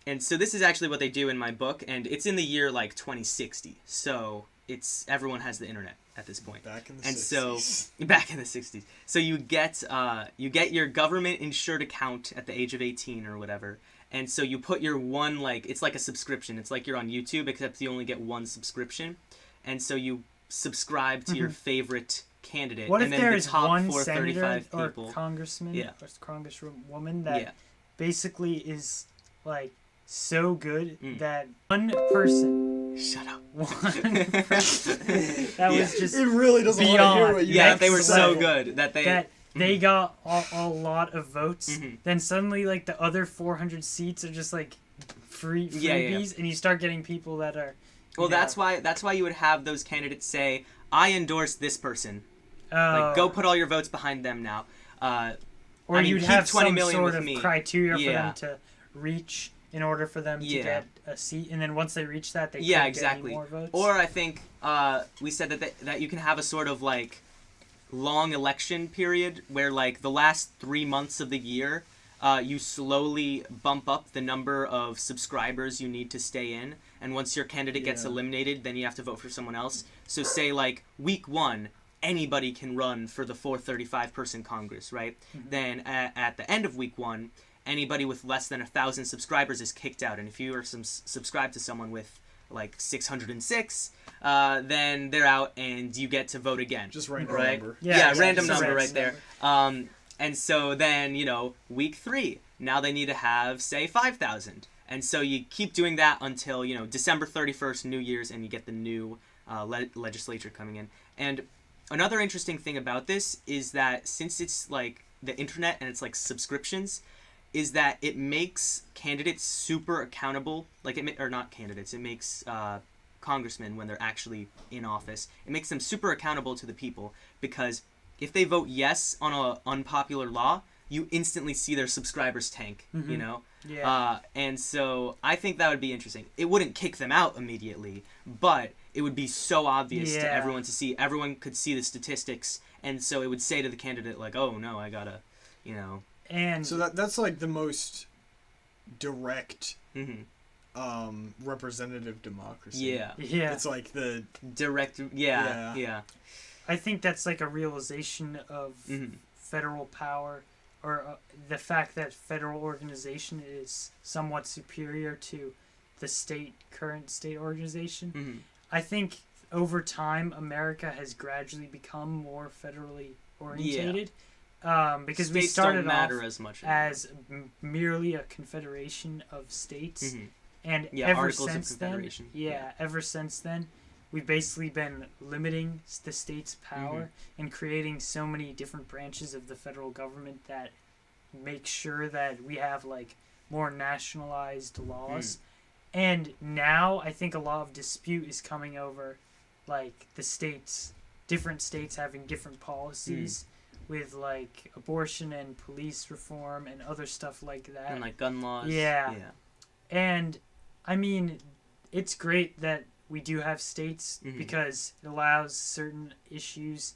and so this is actually what they do in my book, and it's in the year like 2060, so it's, everyone has the internet at this point. Back in the and 60s. So back in the 60s. So you get your government insured account at the age of 18 or whatever. And so you put your one, like, it's like a subscription. It's like you're on YouTube, except you only get one subscription. And so you subscribe to your favorite candidate. What and if then there is one senator or people, congressman or congresswoman that basically is, like, so good that one person... Shut up. One person that was just it really doesn't want to hear what you Yeah, they were so good that they got a lot of votes. Then suddenly, like, the other 400 seats are just like freebies, and you start getting people that are. Well, that's why you would have those candidates say, "I endorse this person." Like, go put all your votes behind them now. Or you'd have 20 some million sort with of me. criteria for them to reach in order for them to get a seat, and then once they reach that, they can't get any more votes. Or I think we said that you can have a sort of like long election period where, like, the last 3 months of the year, you slowly bump up the number of subscribers you need to stay in, and once your candidate gets eliminated, then you have to vote for someone else. So say, like, week 1, anybody can run for the 435 person Congress, right? Then at the end of week 1, anybody with less than 1,000 subscribers is kicked out, and if you are subscribed to someone with like 606, then they're out and you get to vote again. Just random number. Random number right there. And so then, you know, week 3, now they need to have, say, 5,000. And so you keep doing that until, you know, December 31st, New Year's, and you get the new legislature coming in. And another interesting thing about this is that since it's like the internet and it's like subscriptions, is that it makes candidates super accountable. Like, or not candidates, it makes congressmen, when they're actually in office, it makes them super accountable to the people, because if they vote yes on an unpopular law, you instantly see their subscribers tank, you know? And so I think that would be interesting. It wouldn't kick them out immediately, but it would be so obvious to everyone to see. Everyone could see the statistics, and so it would say to the candidate, like, oh, no, I gotta, you know... And so that's like the most direct representative democracy. It's like the direct. I think that's like a realization of federal power, or the fact that federal organization is somewhat superior to the current state organization. I think over time America has gradually become more federally orientated. because we States started don't matter off as much anymore. as merely a confederation of states, Mhm. and Yeah, ever Articles of since then, Confederation. ever since then, we've basically been limiting the state's power and creating so many different branches of the federal government that make sure that we have like more nationalized laws. And now I think a lot of dispute is coming over like the states, different states having different policies with like abortion and police reform and other stuff like that. And like gun laws. Yeah. Yeah. And I mean, it's great that we do have states because it allows certain issues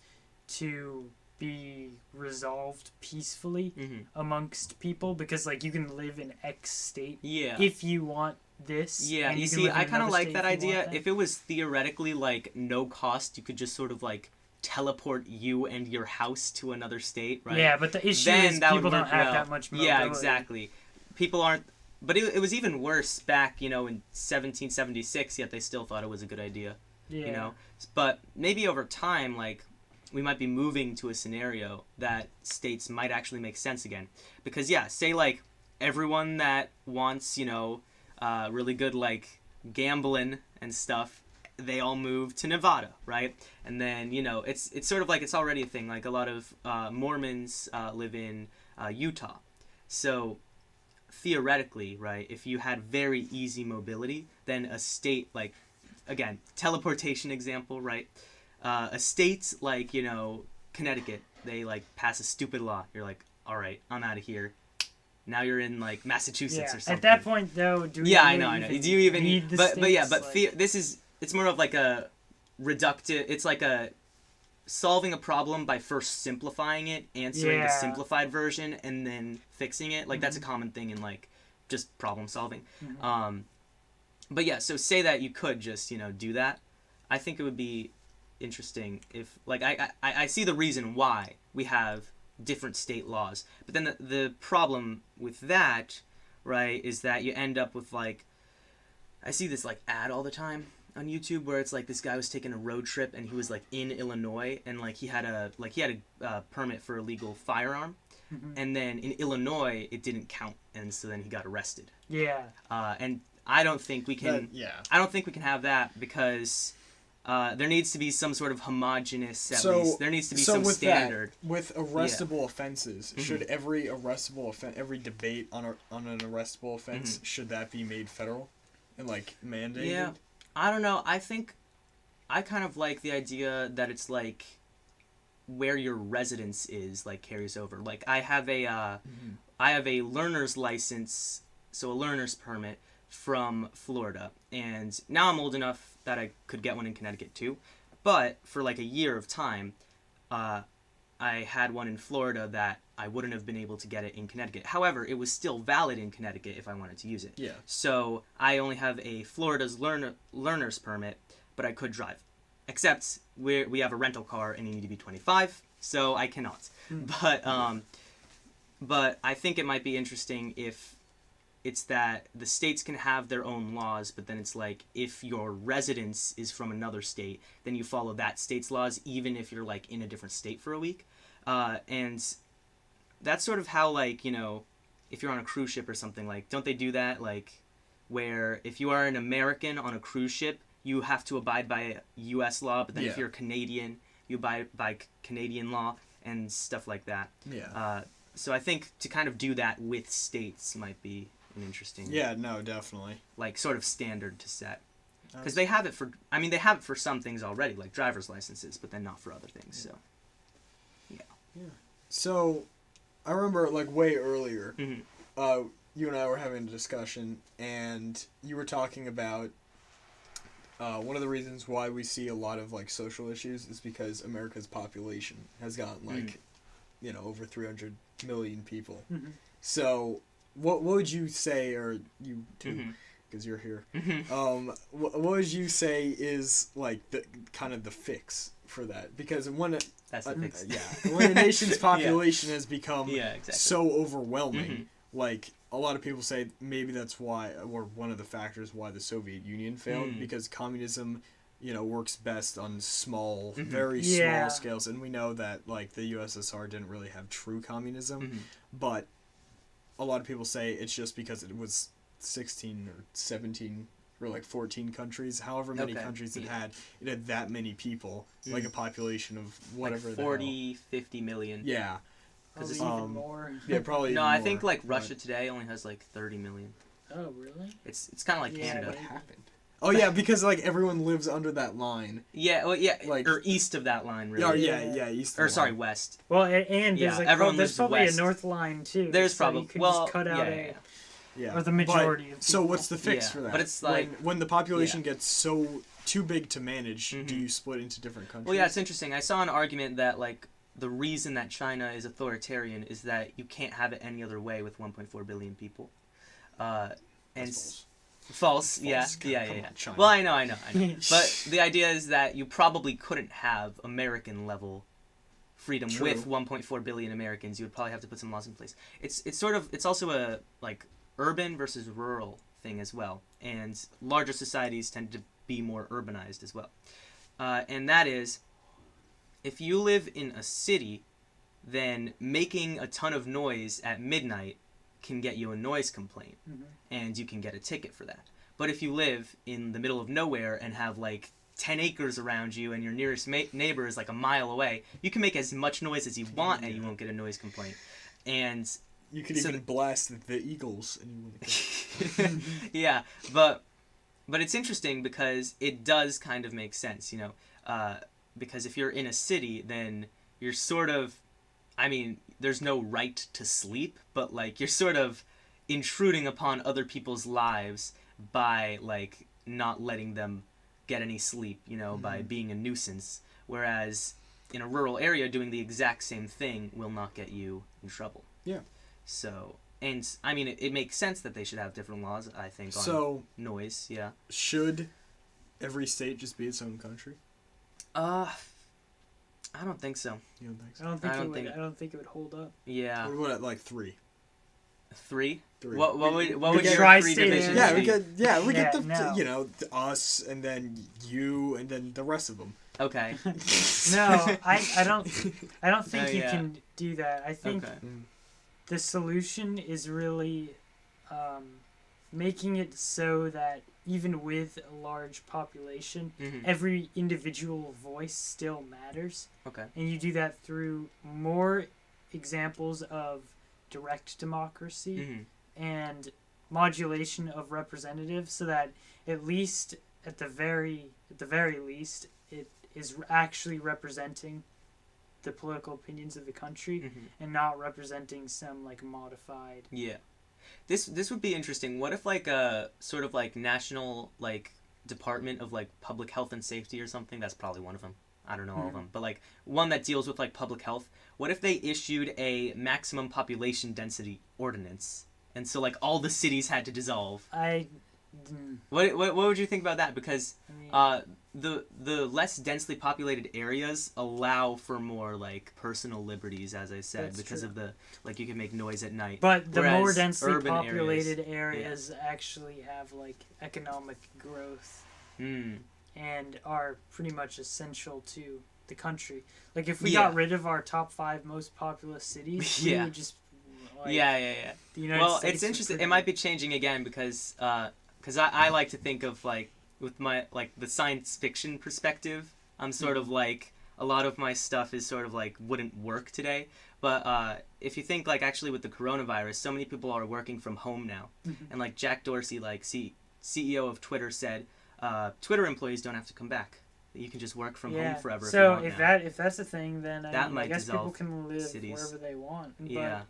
to be resolved peacefully amongst people, because like you can live in X state if you want this. Yeah, and you can see, live in I kind of another like state that if you want idea. that. If it was theoretically like no cost, you could just sort of like teleport you and your house to another state, right? Yeah, but the issue Then is that would people don't work have well. that much mobility. Yeah, exactly. People aren't. But it was even worse back, in 1776. Yet they still thought it was a good idea. Yeah. But maybe over time, like, we might be moving to a scenario that states might actually make sense again. Because say like everyone that wants really good like gambling and stuff, they all move to Nevada, right? And then it's sort of like it's already a thing. Like a lot of Mormons live in Utah, so theoretically, right, if you had very easy mobility, then a state like, again, teleportation example, right? A state like, Connecticut, they like pass a stupid law. You're like, all right, I'm out of here. Now you're in like Massachusetts or something. At that point, though, do we I really know. even Do you even need the but states? like, it's more of like a reductive. It's like a solving a problem by first simplifying it, answering the simplified version, and then fixing it. Like that's a common thing in like just problem solving. But yeah, so say that you could just do that. I think it would be interesting if like I see the reason why we have different state laws, but then the problem with that, right, is that you end up with like, I see this like ad all the time on YouTube where it's like this guy was taking a road trip and he was like in Illinois and like he had a permit for a legal firearm, and then in Illinois it didn't count, and so then he got arrested. And I don't think we can. I don't think we can have that because there needs to be some sort of homogenous. At least there needs to be some with standard. That, with arrestable offenses, should every arrestable offense, every debate on an arrestable offense, should that be made federal and like mandated? Yeah, I don't know. I think I kind of like the idea that it's like where your residence is like carries over. Like I have a learner's license, so a learner's permit from Florida, and now I'm old enough that I could get one in Connecticut too, but for like a year of time I had one in Florida that I wouldn't have been able to get it in Connecticut. However, it was still valid in Connecticut if I wanted to use it. So I only have a Florida's learner's permit, but I could drive, except we have a rental car and you need to be 25, so I cannot. But I think it might be interesting if it's that the states can have their own laws, but then it's like if your residence is from another state, then you follow that state's laws, even if you're like in a different state for a week. And that's sort of how like, if you're on a cruise ship or something, like, don't they do that? Like where if you are an American on a cruise ship, you have to abide by U.S. law, but then if you're Canadian, you abide by Canadian law and stuff like that. So I think to kind of do that with states might be an interesting. Yeah, no, definitely. Like sort of standard to set, because they have it for. I mean, they have it for some things already, like driver's licenses, but then not for other things. So. Yeah. So, I remember like way earlier, you and I were having a discussion, and you were talking about one of the reasons why we see a lot of like social issues is because America's population has gotten like, over 300 million people. So, what would you say, or you too, because you're here, what would you say is like the kind of the fix for that? Because when that's the fix. When a nation's population has become exactly. so overwhelming, like a lot of people say maybe that's why, or one of the factors why the Soviet Union failed, because communism works best on small, Mhm. very Yeah. small scales, and we know that like the USSR didn't really have true communism, Mhm. but a lot of people say it's just because it was 16 or 17 or like 14 countries, however many Okay, countries yeah. it had that many people, like a population of whatever like the hell. 40, 50 million. Yeah, Probably it's- even um, more. yeah, probably. No, even I think more, like but- Russia today only has like 30 million. Oh, really? It's kind of like Yeah, Canada. What maybe. happened? Oh yeah, because like everyone lives under that line. Yeah, well, yeah, Like- or east of that line, Yeah, really. yeah, east. of Or the sorry, line. west. Well, and Yeah, there's like everyone there's lives probably west. a north line too. There's so probably you can well, just cut out yeah. Yeah, or the majority of So people. what's the fix Yeah, for that? but it's like- when the population gets so too big to manage, do Mhm. you split into different countries? Well, yeah, it's interesting. I saw an argument that like the reason that China is authoritarian is that you can't have it any other way with 1.4 billion people. And That's false, yeah, False. God, yeah, come yeah. on, China. Well, I know. But the idea is that you probably couldn't have American level freedom True. with 1.4 billion Americans. You would probably have to put some laws in place. It's also a like urban versus rural thing as well, and larger societies tend to be more urbanized as well. And that is, if you live in a city, then making a ton of noise at midnight can get you a noise complaint, Mhm. and you can get a ticket for that. But if you live in the middle of nowhere and have like 10 acres around you and your nearest neighbor is like a mile away, you can make as much noise as you want and you won't get a noise complaint. And You could so even blast the Eagles, and you wouldn't get yeah, but it's interesting because it does kind of make sense, because if you're in a city, then you're sort of, I mean, there's no right to sleep, but like you're sort of intruding upon other people's lives by like not letting them get any sleep, by being a nuisance. Whereas in a rural area, doing the exact same thing will not get you in trouble. Yeah. So, and I mean, it makes sense that they should have different laws, I think, on So noise. Yeah. should every state just be its own country? I don't think so. You don't think so? I don't think I it don't would. think- I don't think it would hold up. Yeah. What at like three? Three? Three. What would we your get- tri-state three divisions Yeah, be? we get Yeah, the no. us, and then you, and then the rest of them. Okay. No, I don't think Oh, you yeah. can do that. I think Okay. the solution is really making it so that even with a large population, Mhm. every individual voice still matters. Okay. And you do that through more examples of direct democracy Mhm. and modulation of representatives, so that at least at the very least it is actually representing the political opinions of the country Mhm. and not representing some like modified. Yeah. This would be interesting. What if like a sort of like national like department of like public health and safety or something? That's probably one of them. I don't know all of them, but like one that deals with like public health. What if they issued a maximum population density ordinance, and so like all the cities had to dissolve? What would you think about that? Because I mean, the less densely populated areas allow for more like personal liberties, as I said, That's because true. of the like you can make noise at night. but the more whereas densely urban populated areas actually have like economic growth Mm. and are pretty much essential to the country. Like if we Yeah. got rid of our top 5 most populous cities, we Yeah. would just like, Yeah. The United Well, States it's would interesting. pretty It might be changing again because I like to think of like with my like the science fiction perspective. I'm sort of like a lot of my stuff is sort of like wouldn't work today. But if you think like actually with the coronavirus, so many people are working from home now, and like Jack Dorsey, like CEO of Twitter, said Twitter employees don't have to come back. You can just work from home forever. So if you want if now. that's a thing, then That I mean, I might guess people dissolve can live cities. wherever they want. But Yeah.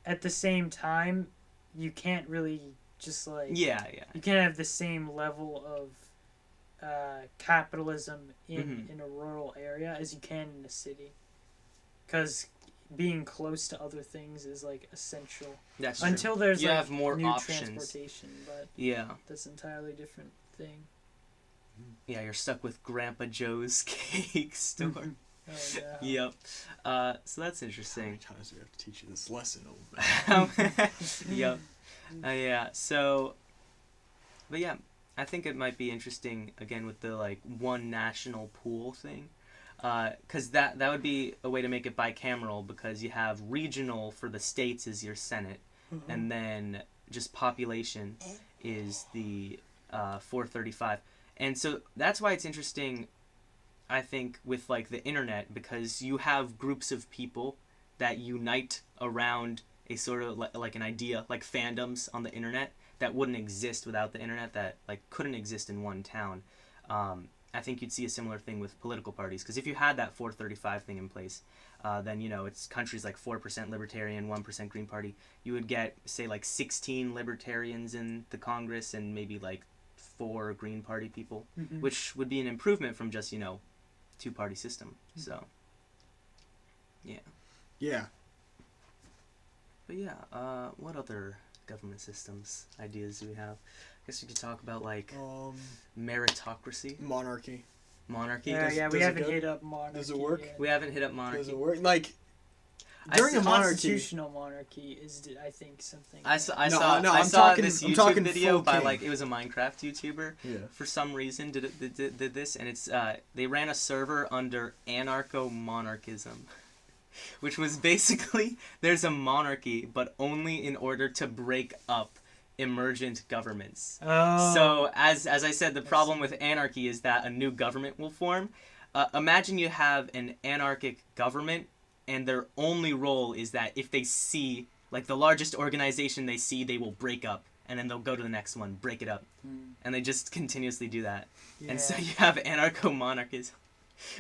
at the same time, you can't really just like Yeah. you can't have the same level of capitalism Mhm. in a rural area as you can in a city, because being close to other things is like essential That's true. until there's You like have more new options. transportation, but Yeah. that's an entirely different thing. Yeah, you're stuck with Grandpa Joe's cake store. Oh, yeah. Yep. So that's How many interesting. times do we have to teach you this lesson, old man? Yep. Yeah. So, but yeah, I think it might be interesting again with the like one national pool thing, because that would be a way to make it bicameral, because you have regional for the states is your Senate, and then just population is the 435, and so that's why it's interesting, I think, with like the internet, because you have groups of people that unite around a sort of like an idea, like fandoms on the internet that wouldn't exist without the internet, that like couldn't exist in one town. I think you'd see a similar thing with political parties, because if you had that 435 thing in place, then, you know, it's countries like 4% Libertarian, 1% Green Party. You would get, say, like 16 Libertarians in the Congress and maybe like 4 Green Party people, which would be an improvement from just, you know, two-party system. So, yeah. Yeah. But yeah, what other government systems ideas do we have? I guess we could talk about like meritocracy, monarchy. Monarchy. Yeah, we haven't hit up monarchy. Does it work? Yet. We haven't hit up monarchy. Does it work? Like during a monarchy, constitutional monarchy is, I think, something. I saw this I'm talking YouTube video full by king. like, it was a Minecraft YouTuber. Yeah. For some reason did this, and it's they ran a server under anarcho-monarchism, which was basically there's a monarchy, but only in order to break up emergent governments. Oh. So as I said, the problem with anarchy is that a new government will form. Imagine you have an anarchic government, and their only role is that if they see, like, the largest organization they see, they will break up, and then they'll go to the next one, break it up. And they just continuously do that. Yeah. And so you have anarcho-monarchism,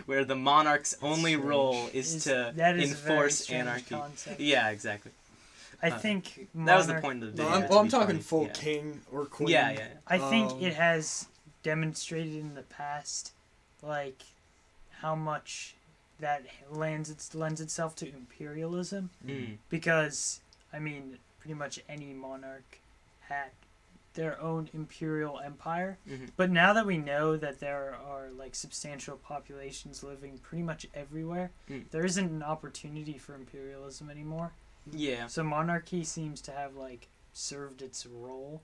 where the monarch's only role is to enforce anarchy. Concept. Yeah, exactly. I think that was the point of the No, video. I'm to be talking funny. full Yeah. king or queen. Yeah. I think it has demonstrated in the past, like, how much that lends itself to imperialism. Because, I mean, pretty much any monarch had their own imperial empire. But now that we know that there are, like, substantial populations living pretty much everywhere, there isn't an opportunity for imperialism anymore. Yeah. So monarchy seems to have, like, served its role.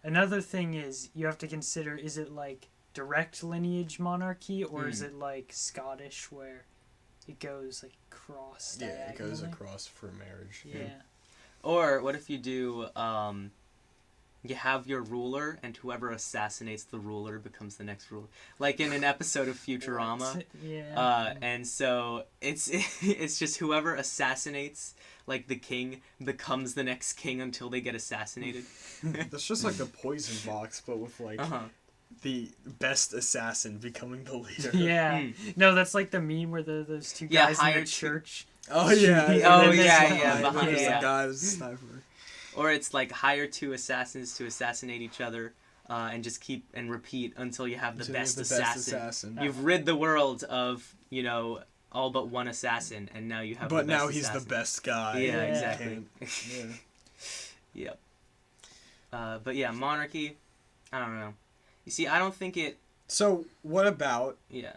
Another thing is, you have to consider, is it, like, direct lineage monarchy, or is it, like, Scottish, where it goes, like, cross diagonally? Yeah, it goes across for marriage. Yeah. Or what if you do, you have your ruler, and whoever assassinates the ruler becomes the next ruler, like in an episode of Futurama. Yeah. And so it's just whoever assassinates, like, the king becomes the next king until they get assassinated. That's just like the poison box, but with like the best assassin becoming the leader. Yeah. No, that's like the meme where those two guys in the hired church. Oh yeah. Oh, And then yeah, there's behind There's yeah. a guy who's a sniper. Or it's like hire 2 assassins to assassinate each other, and just keep and repeat until you have the Until you best have the best assassin. assassin. You've rid the world of, you know, all but one assassin, and now you have But the best now he's assassin. the best guy. Yeah, Yeah. exactly. Yeah. Yep. But yeah, monarchy, I don't know. You see, I don't think it... So what about Yeah.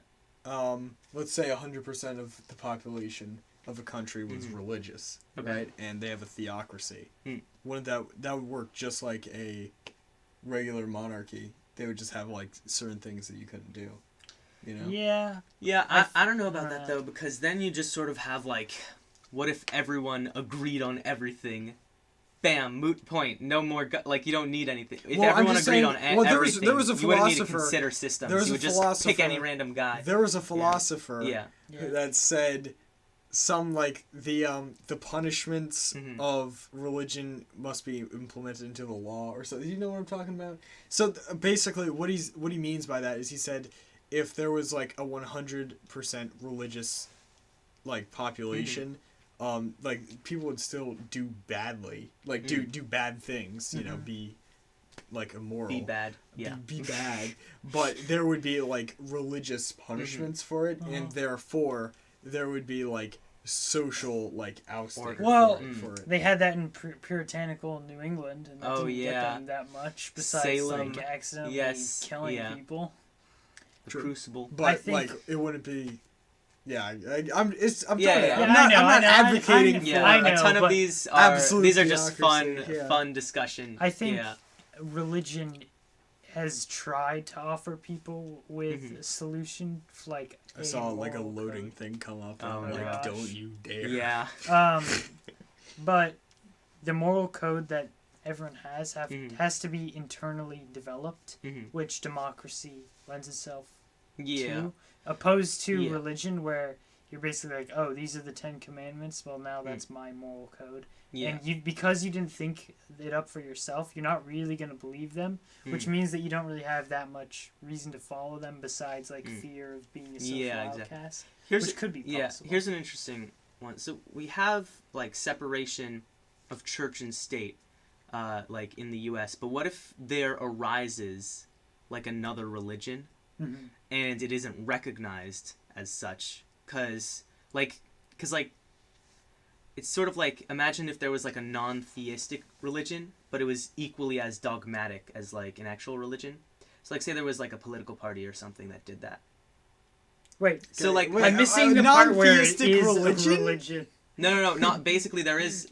let's say 100% of the population of a country was religious, Okay. right? And they have a theocracy. Mm. Wouldn't that would work just like a regular monarchy? They would just have like certain things that you couldn't do, you know? Yeah. Yeah, I don't know about that, though, because then you just sort of have, like, what if everyone agreed on everything? Bam, moot point. No more, like, you don't need anything. If Well, I'm everyone just agreed saying- on well, everything, there was a you wouldn't need to philosopher- consider systems. there was You a would just pick philosopher- any random guy. There was a philosopher Yeah. that said some like the punishments of religion must be implemented into the law or something. You know what I'm talking about? So basically, what he means by that is he said if there was like a 100% religious like population. Like people would still do badly, like do bad things, you know, be like immoral, Be bad, yeah. be bad, but there would be like religious punishments for it, and therefore there would be like social like ousting. Well, for it. they had that in puritanical New England, and that didn't get them that much. Besides, Salem. like accidentally killing people. The Crucible. But I think- like it wouldn't be. Yeah, I'm Yeah, telling you, yeah. I'm not advocating for Yeah, I know, a ton of but these are absolute these are just theocracy, fun discussion. I think Yeah. religion has tried to offer people with Mhm. a solution, like I saw like a moral loading code. thing come up, and Oh I'm my like, gosh. don't you dare. Yeah. But the moral code that everyone Mhm. has to be internally developed, Mhm. which democracy lends itself Yeah. to, opposed to Yeah. religion where you're basically like, oh, these are the 10 Commandments. Well, now that's my moral code. Yeah. And because you didn't think it up for yourself, you're not really going to believe them, which Mm. means that you don't really have that much reason to follow them besides like Mm. fear of being a social Yeah, exactly. outcast, Here's which could be yeah. possible. Here's an interesting one. So we have like separation of church and state, like in the U.S. But what if there arises like another religion Mhm. and it isn't recognized as such? Cause it's sort of like, imagine if there was like a non-theistic religion, but it was equally as dogmatic as like an actual religion. So like say there was like a political party or something that did that. Wait, So like Wait, I'm missing a the part where it non-theistic is religion? a religion. No, not basically there is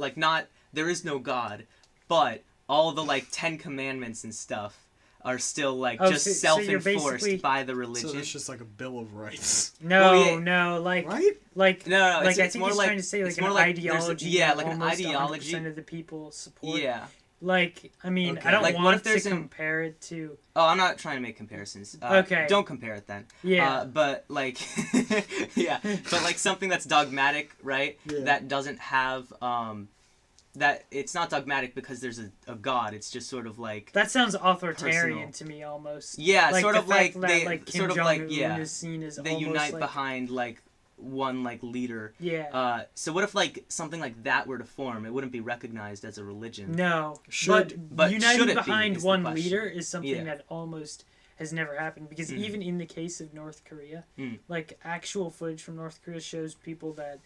no God, but all the like 10 commandments and stuff are still like Oh, just so you're self-enforced basically- by the So religion. it's just like a Bill of Rights, No, Well, yeah. no, like right? like No, like I it's think more he's like, trying to say like it's an more like there's a- ideology. yeah, that like an almost ideology. 100% of the people support. Yeah. Like, I mean, Okay. I don't Like, what want if to there's compare it to. Oh, I'm not trying to make comparisons. Okay. Don't compare it then. Yeah. But like, yeah, but like something that's dogmatic, right? Yeah. That doesn't have that it's not dogmatic because there's a god. It's just sort of like That sounds authoritarian personal. to me almost. yeah, Like sort the of fact like that, they like Kim sort of Jong like Un yeah is seen as they almost unite like, behind like one like leader. Yeah. So what if like something like that were to form? It wouldn't be recognized as a religion. No. Should- but should uniting it be, behind is the one question. leader is something Yeah. that almost has never happened because Mm. even in the case of North Korea, like actual footage from North Korea shows people that,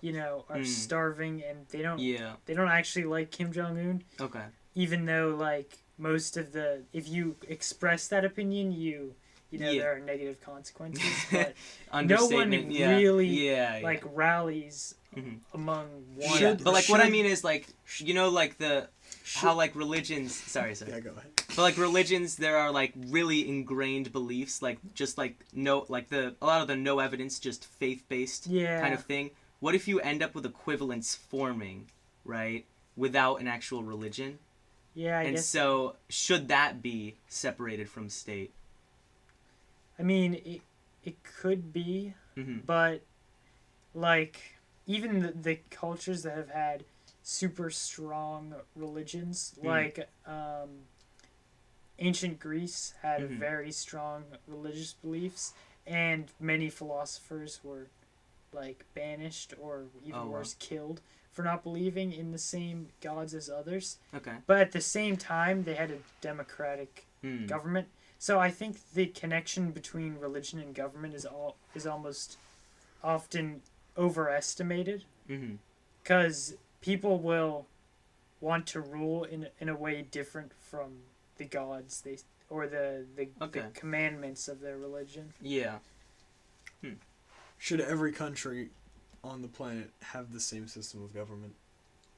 you know, are starving and they don't Yeah. actually like Kim Jong Un, Okay. even though like most of the if you express that opinion, you know Yeah. there are negative consequences, but Understatement. Yeah. really, yeah. like rallies Mhm. among Yeah. one. Should- But like what I should- mean is like like the how like religions. Sorry. Yeah, go ahead. But like religions, there are like really ingrained beliefs, like just like no, like a lot of the no evidence, just faith based Yeah. kind of thing. What if you end up with equivalence forming, right, without an actual religion? Yeah, I And guess. so should that be separated from state? I mean, it could be, Hmm. but like even the cultures that have had super strong religions, like ancient Greece had Mhm. very strong religious beliefs, and many philosophers were like banished or even Oh, wow. worse, killed for not believing in the same gods as others. Okay. But at the same time, they had a democratic Hmm. government. So I think the connection between religion and government is almost often overestimated Hmm. because people will want to rule in a way different from the gods or the Okay. commandments of their religion. Yeah. Should every country on the planet have the same system of government?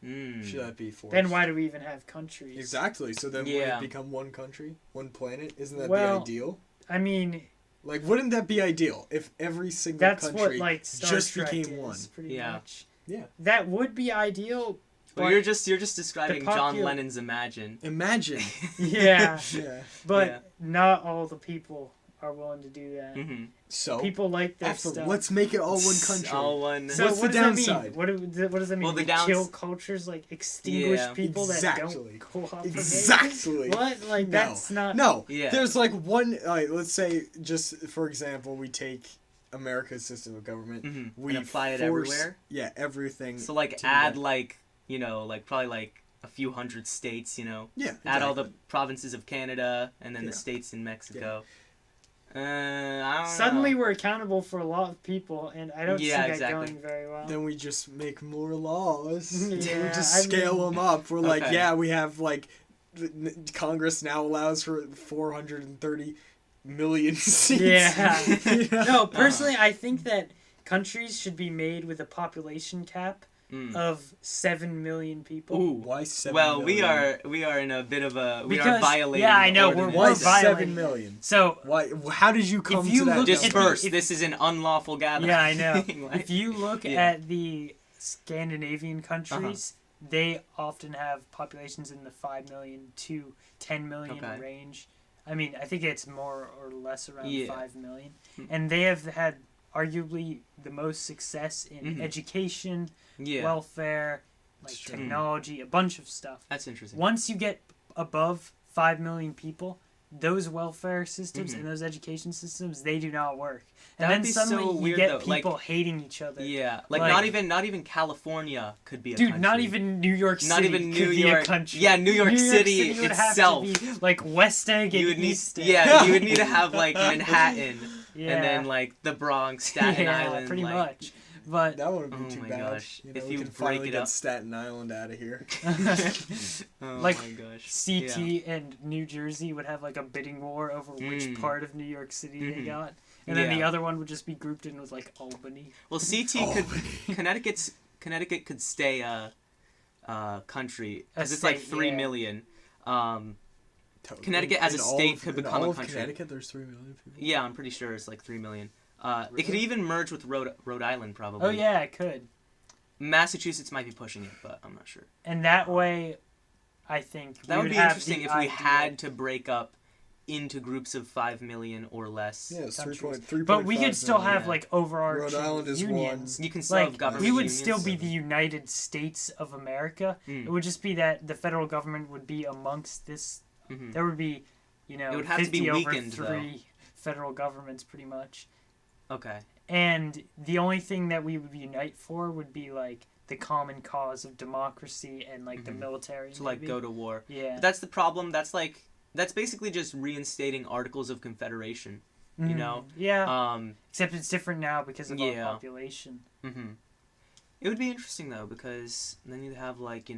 Mm. Should that be forced? Then why do we even have countries? Exactly. So then would Yeah. it become one country, one planet? Isn't that Well, the ideal? I mean, Like, wouldn't that be ideal if every single that's country what like Star just Trek became is, one? pretty Yeah. much. Yeah. That would be ideal. Well, but- you're just describing John popu- Lennon's Imagine. Imagine. Yeah, Yeah. but Yeah. not all the people are willing to do that. Hmm. So People like their F them. stuff. Let's make it all one country. All one. So What's what the does downside? that mean? What does that mean? Well, the We kill downs- cultures, like extinguish Yeah. people Exactly. that don't cooperate. Exactly. What? Like No. that's not. No. Yeah. There's like one. Let's say, just for example, we take America's system of government. Mhm. We And apply it force- everywhere. Yeah, everything. So like to add that. like probably like a few hundred states. Yeah. Add all the exactly. provinces of Canada and then Yeah. the states in Mexico. I don't Suddenly know. we're accountable for a lot of people, and I don't Yeah, see exactly. that going very well. Then we just make more laws. we Yeah, just I scale mean- them up. We're like, Okay. yeah, we have like Congress now allows for 430 million seats. Yeah. You know? No, personally, I think that countries should be made with a population cap of 7 million people. Ooh. Why 7 Well, million? we are in a bit of a we are Because- violating. yeah, I the know, ordinance. Why we're violating 7 million? So Why? How did you come you to that? look at number? Disperse. if- This is an unlawful gathering. yeah, I know. Like, If you look yeah. at the Scandinavian countries, they often have populations in the 5 million to 10 million Okay. range. I mean, I think it's more or less around Yeah. 5 million. Hmm. And they have had arguably the most success in Mhm. education, yeah, welfare, like It's true. technology, a bunch of stuff. that's interesting. Once you get above 5 million people, those welfare systems Mhm. and those education systems, they do not work. That And would then be suddenly so you weird, get though. Like- people hating each other. Yeah, like, Like- not even California could be a Dude, country. not even New York City Not even could New be York- a country. yeah, New York City would itself. have to be like West Egg and You would need, East Egg. yeah, you would need to have like Manhattan, Yeah. and then like the Bronx, Staten yeah, Island, pretty like, much. But That wouldn't be Oh too my bad. gosh. You know, If we you can break finally it get up. Staten Island out of here. oh like, my gosh, CT and New Jersey would have like a bidding war over which Mm. part of New York City they Mhm. got. And then the Yeah. other one would just be grouped in with like Albany. Well, CT Connecticut could stay a country because it's like state, 3 yeah. million. Totally. Connecticut as a all state of- could in become all a of country. Connecticut, there's 3 million people. Yeah, I'm pretty sure it's like 3 million. It could Really? even merge with Rhode Island probably. Oh yeah, it could. Massachusetts might be pushing it, but I'm not sure. And that way, I think That we would be have interesting the if we ideal- had to break up into groups of 5 million or less. Yeah, it's countries. 3.3. But we could still have yeah. like overarching Rhode Island is unions. You can still have Like government we would unions. still be the United States of America. Mm. It would just be that the federal government would be amongst this. Mhm. There would be, you know, It would have to be 50 over weakened, though. 3 federal governments pretty much. Okay. And the only thing that we would unite for would be like the common cause of democracy and like the Mhm. military. To like maybe. go to war. Yeah. But that's the problem. That's basically just reinstating Articles of Confederation. You Mhm. know? Yeah. Except it's different now because of yeah. our population. Mm-hmm. It would be interesting though because then you'd have like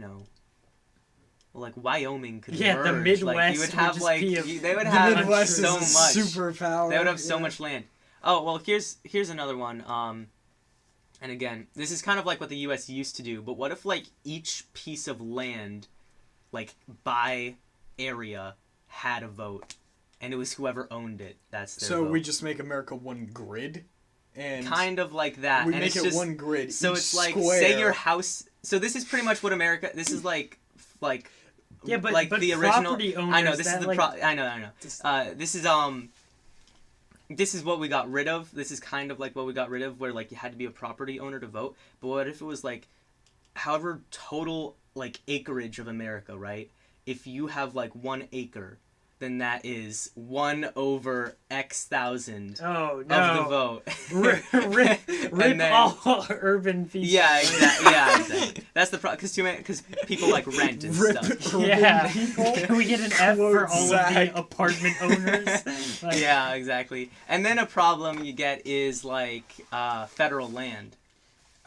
like Wyoming could Yeah, the merge. Like, Midwest you would would have just like be they would The have Midwest so is a much. superpower. They would have so yeah. much land. Oh well, here's another one. And again, this is kind of like what the U.S. used to do. But what if like each piece of land, like by area, had a vote, and it was whoever owned it. That's their So vote. we just make America one grid, and kind of like that. we and make it's it just, one grid. So each it's like square. say your house. So this is pretty much what America. This is like. Yeah, but like but the original. property owners. I know this is that, the like, I know. just- This is what we got rid of. This is kind of like what we got rid of, where like you had to be a property owner to vote. But what if it was like, however total like acreage of America, right? If you have like 1 acre, then that is 1 over X thousand Oh of the no! vote. Rip And then- all urban people. Yeah, exactly. Yeah, exactly. That's the problem, because people like rent and Rip stuff. urban Yeah. people. Can we get an F for Quote all Zach. of the apartment owners? Like, Yeah, exactly. And then a problem you get is like federal land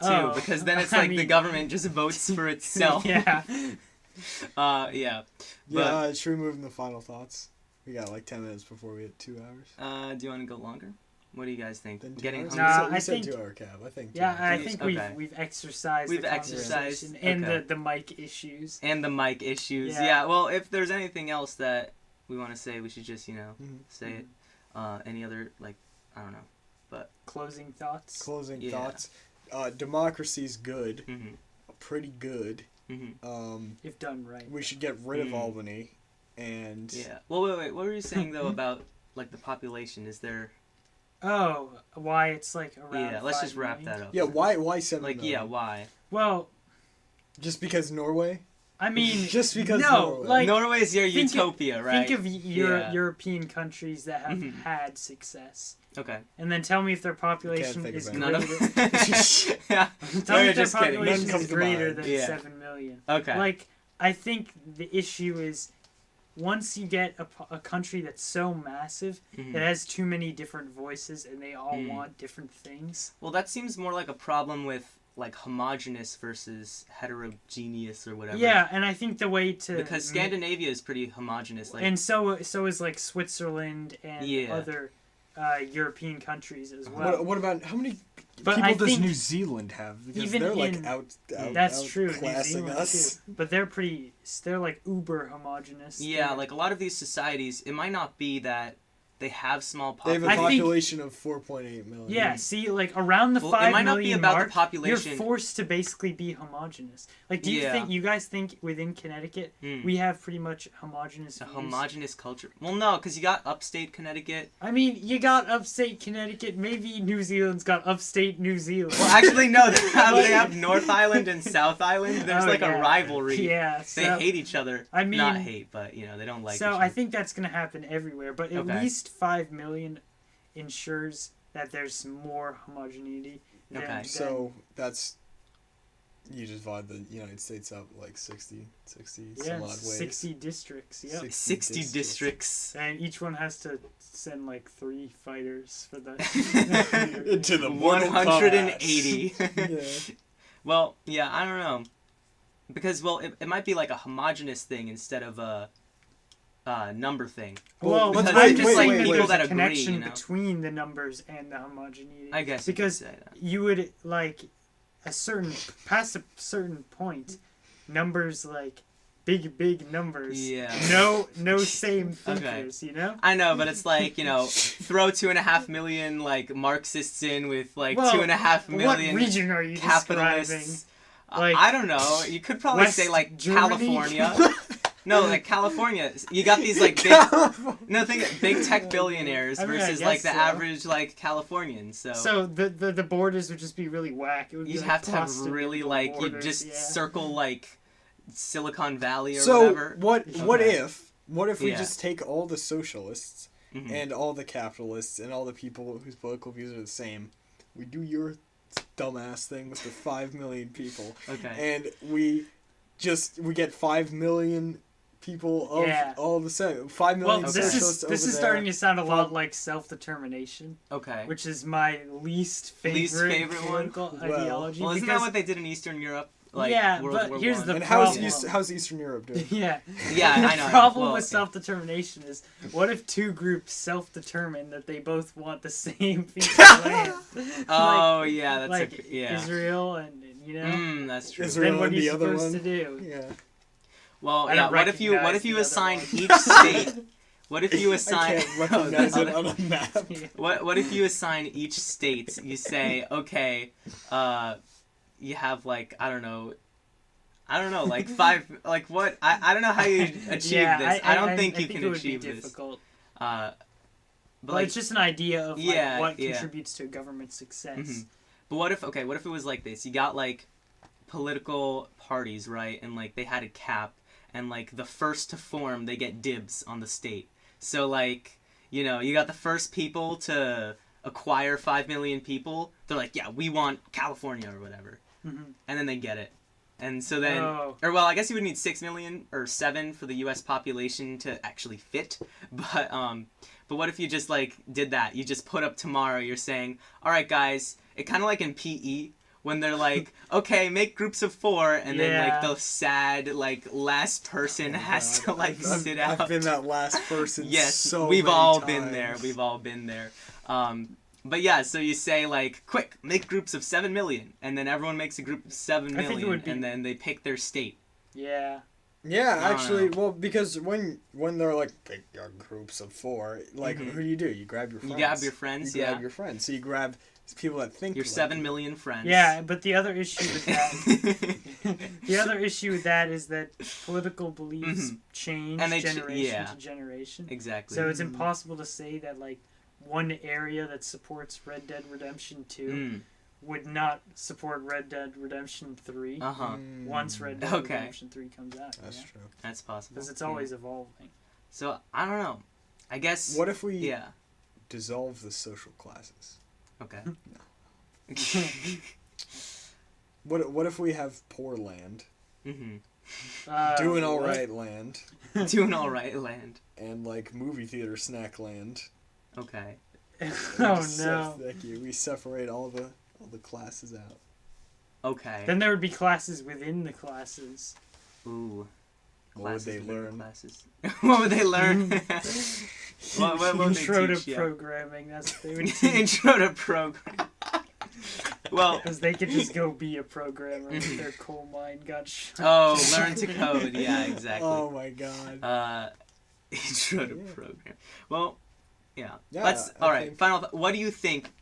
too, Oh, because then it's I like the mean- government just votes for itself. Yeah. Yeah. But Should we move into final thoughts? We got like 10 minutes before we hit 2 hours. do you want to go longer? What do you guys think? Then 2 Getting hours? hungry? Nah, we I said think- 2 hour cap. I think. 2 Yeah, hours. I Please, think okay. we've exercised We've the exercised, conversation and okay. the mic issues. And the mic issues. Yeah. Yeah. Well, if there's anything else that we want to say, we should just Mhm. say it. Any other like I don't know. Closing thoughts. Closing Yeah. thoughts. Democracy's good. Mhm. Pretty good. Mhm. If done right. We should get rid of Mm. Albany. And Yeah. Well, wait. What were you saying though about like the population? Is there? Oh, why it's like around. Yeah. Let's 5 just wrap million? that up. yeah, why 7 Like million? yeah. Why? Well, Just because Norway? I mean, Just because no, Norway. like Norway is your think of- utopia, right? think of Yeah. European countries that have Mhm. had success, Okay. and then tell me if their population think is of None of. greater. yeah. Tell me We're if their just kidding. population None comes is to greater mind. than Yeah. 7 million. Okay. Like, I think the issue is once you get a country that's so massive, Mhm. it has too many different voices and they all Mm. want different things. Well, that seems more like a problem with like homogenous versus heterogeneous or whatever. Yeah, and I think the way to Because Scandinavia is pretty homogenous. Like. and so is like Switzerland and Yeah. other European countries as well. What about how many But people I does think New Zealand have? Because even they're like in- out That's true. New classing Zealand us. too. But they're like uber homogenous. Yeah, They're- like a lot of these societies, it might not be that they have small They have a I populations. think- population of 4.8 million. Yeah, see, like around the Well, 5 it might not be million about mark, the population. you're forced to basically be homogenous. Like, do you guys think within Connecticut Hmm. we have pretty much homogenous A views? homogenous culture. Well, no, because you got upstate Connecticut. I mean, you got upstate Connecticut. Maybe New Zealand's got upstate New Zealand. Well, actually, no. They have North Island and South Island. There's Oh, like yeah. a rivalry. Yeah, They so, hate each other. I mean, Not hate, but they don't like. so each I other. think that's gonna happen everywhere. But at Okay. least 5 million ensures that there's more homogeneity. Than, Okay. So that's you just divide the United States up like 60 yeah, some odd ways. 60 districts. Yep. 60 districts. And each one has to send like 3 fighters for the. Into the Mortal Kombat. 180. Yeah. Well, yeah, I don't know. Because, well, it might be like a homogenous thing instead of a number thing. Well, let's- I'm wait, just wait, saying wait, that wait. there's That a agree, connection you know? between the numbers and the homogeneity. I guess you could because say that. you would like past a certain point, numbers like big numbers. Yeah. No same Okay. thinkers. You know. I know, but it's like, throw 2.5 million, like, Marxists in with, like, Well, 2.5 What million region are you describing? capitalists. Like, I don't know. You could probably West say, like, Germany? California. No, like, California. You got these, like, big tech billionaires I mean, I versus, like, guess the so. average, like, Californian. So the borders would just be really whack. It would be You'd like have to have Boston really, with the like, you'd borders, just yeah. circle, like, Silicon Valley or So whatever. what Okay. if we Yeah. just take all the socialists Mhm. and all the capitalists and all the people whose political views are the same, we do your dumbass thing with the 5 million people, Okay. and we get 5 million people of Yeah. all the same. 5 Well, million this socialists is this over is there. starting to sound a lot like self-determination, Okay. which is my least favorite, Least favorite one? political Well- ideology. Well, isn't because, that what they did in Eastern Europe? Like, Yeah, World but War here's One? the And problem. how's Eastern Europe doing? Yeah. Yeah, I know. The problem Well, with yeah. self-determination is, what if two groups self-determine that they both want the same piece of land? Oh, yeah, that's like yeah. Israel and That's true. Israel then what and are you the other supposed one? to do? Yeah. Well, I yeah. don't What if you recognize assign the other each state? What if you assign? I can't recognize Oh, it on a map. What if you assign each state? You say, okay, you have like I don't know, like 5, like what? I don't know how you achieve Yeah, this. I don't think you it can would achieve be this. difficult. But But like, it's just an idea of like, Yeah, what yeah. contributes to government success. Mhm. But what if it was like this? You got like political parties, right? And like they had a cap, and like the first to form, they get dibs on the state. So like, you got the first people to acquire 5 million people. They're like, yeah, we want California or whatever, Mhm. and then they get it. And so then, Oh. or well, I guess you would need 6 million or 7 for the U.S. population to actually fit. But what if you just like did that? You just put up tomorrow. You're saying, all right, guys. It kind of like in PE when they're like, okay, make groups of 4, and then like Yeah. the sad like last person has to like sit out. I've been that last person. Yes, so we've many all times. been there. We've all been there. But yeah, so you say like, quick, make groups of 7 million, and then everyone makes a group of 7 I think it million, would be- and then they pick their state. Yeah. Yeah, I don't actually, know. well, because when they're like big groups of 4, like Mhm. who do? You grab your friends. You grab your friends, You grab yeah. your friends. So you grab people that think Your like 7 you. million friends. Yeah, but the other issue with that, the other issue with that is that political beliefs Mhm. change And they generation yeah. to generation. Exactly. So it's impossible to say that like one area that supports Red Dead Redemption 2 would not support Red Dead Redemption 3 Uh-huh. once Red Dead Okay. Redemption 3 comes out. That's yeah? true. That's possible. Because it's Yeah. always evolving. So, I don't know. I guess... What if we Yeah. dissolve the social classes? Okay. What if we have poor land, hmm doing all what? right land, Doing all right, land. and like movie theater snack land? Okay. Oh no. Thank you. We separate all the classes out. Okay. Then there would be classes within the classes. Ooh. What would they classes, learn? Classes. What would they learn? what would they Intro teach? to Yeah. programming. That's what they would teach. Intro to program. Well, Because they could just go be a programmer if their coal mine got shut. oh, learn to code. Yeah, exactly. Oh my god. Intro to Yeah. program. Well, yeah. Yeah, Let's. I All right. think- Final. What do you think?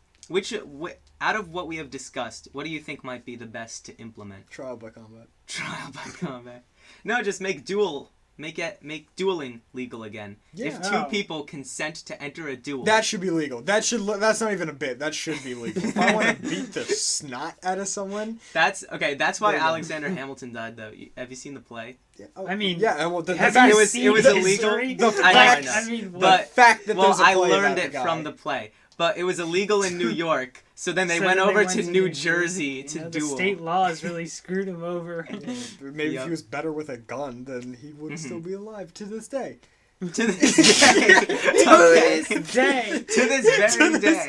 Out of what we have discussed, what do you think might be the best to implement? Trial by combat. Trial by combat. No, just make dueling legal again. If Yeah. two Oh. people consent to enter a duel. That should be legal. That's not even a bit. That should be legal. If I want to beat the snot out of someone, That's okay. That's why There you go. Alexander Hamilton died, though. Have you seen the play? yeah, I mean, yeah. Well, the Have fact you it was- seen it was the illegal. history? The I fact, know. I mean, But- the fact that Well, there's a I play learned about it the from guy. the play, but it was illegal in New York. So then they So went then over went to New Jersey You to know, duel. The state laws really screwed him over. Maybe Yep. if he was better with a gun, then he would still be alive to this day. To this day. To this day. To this very To this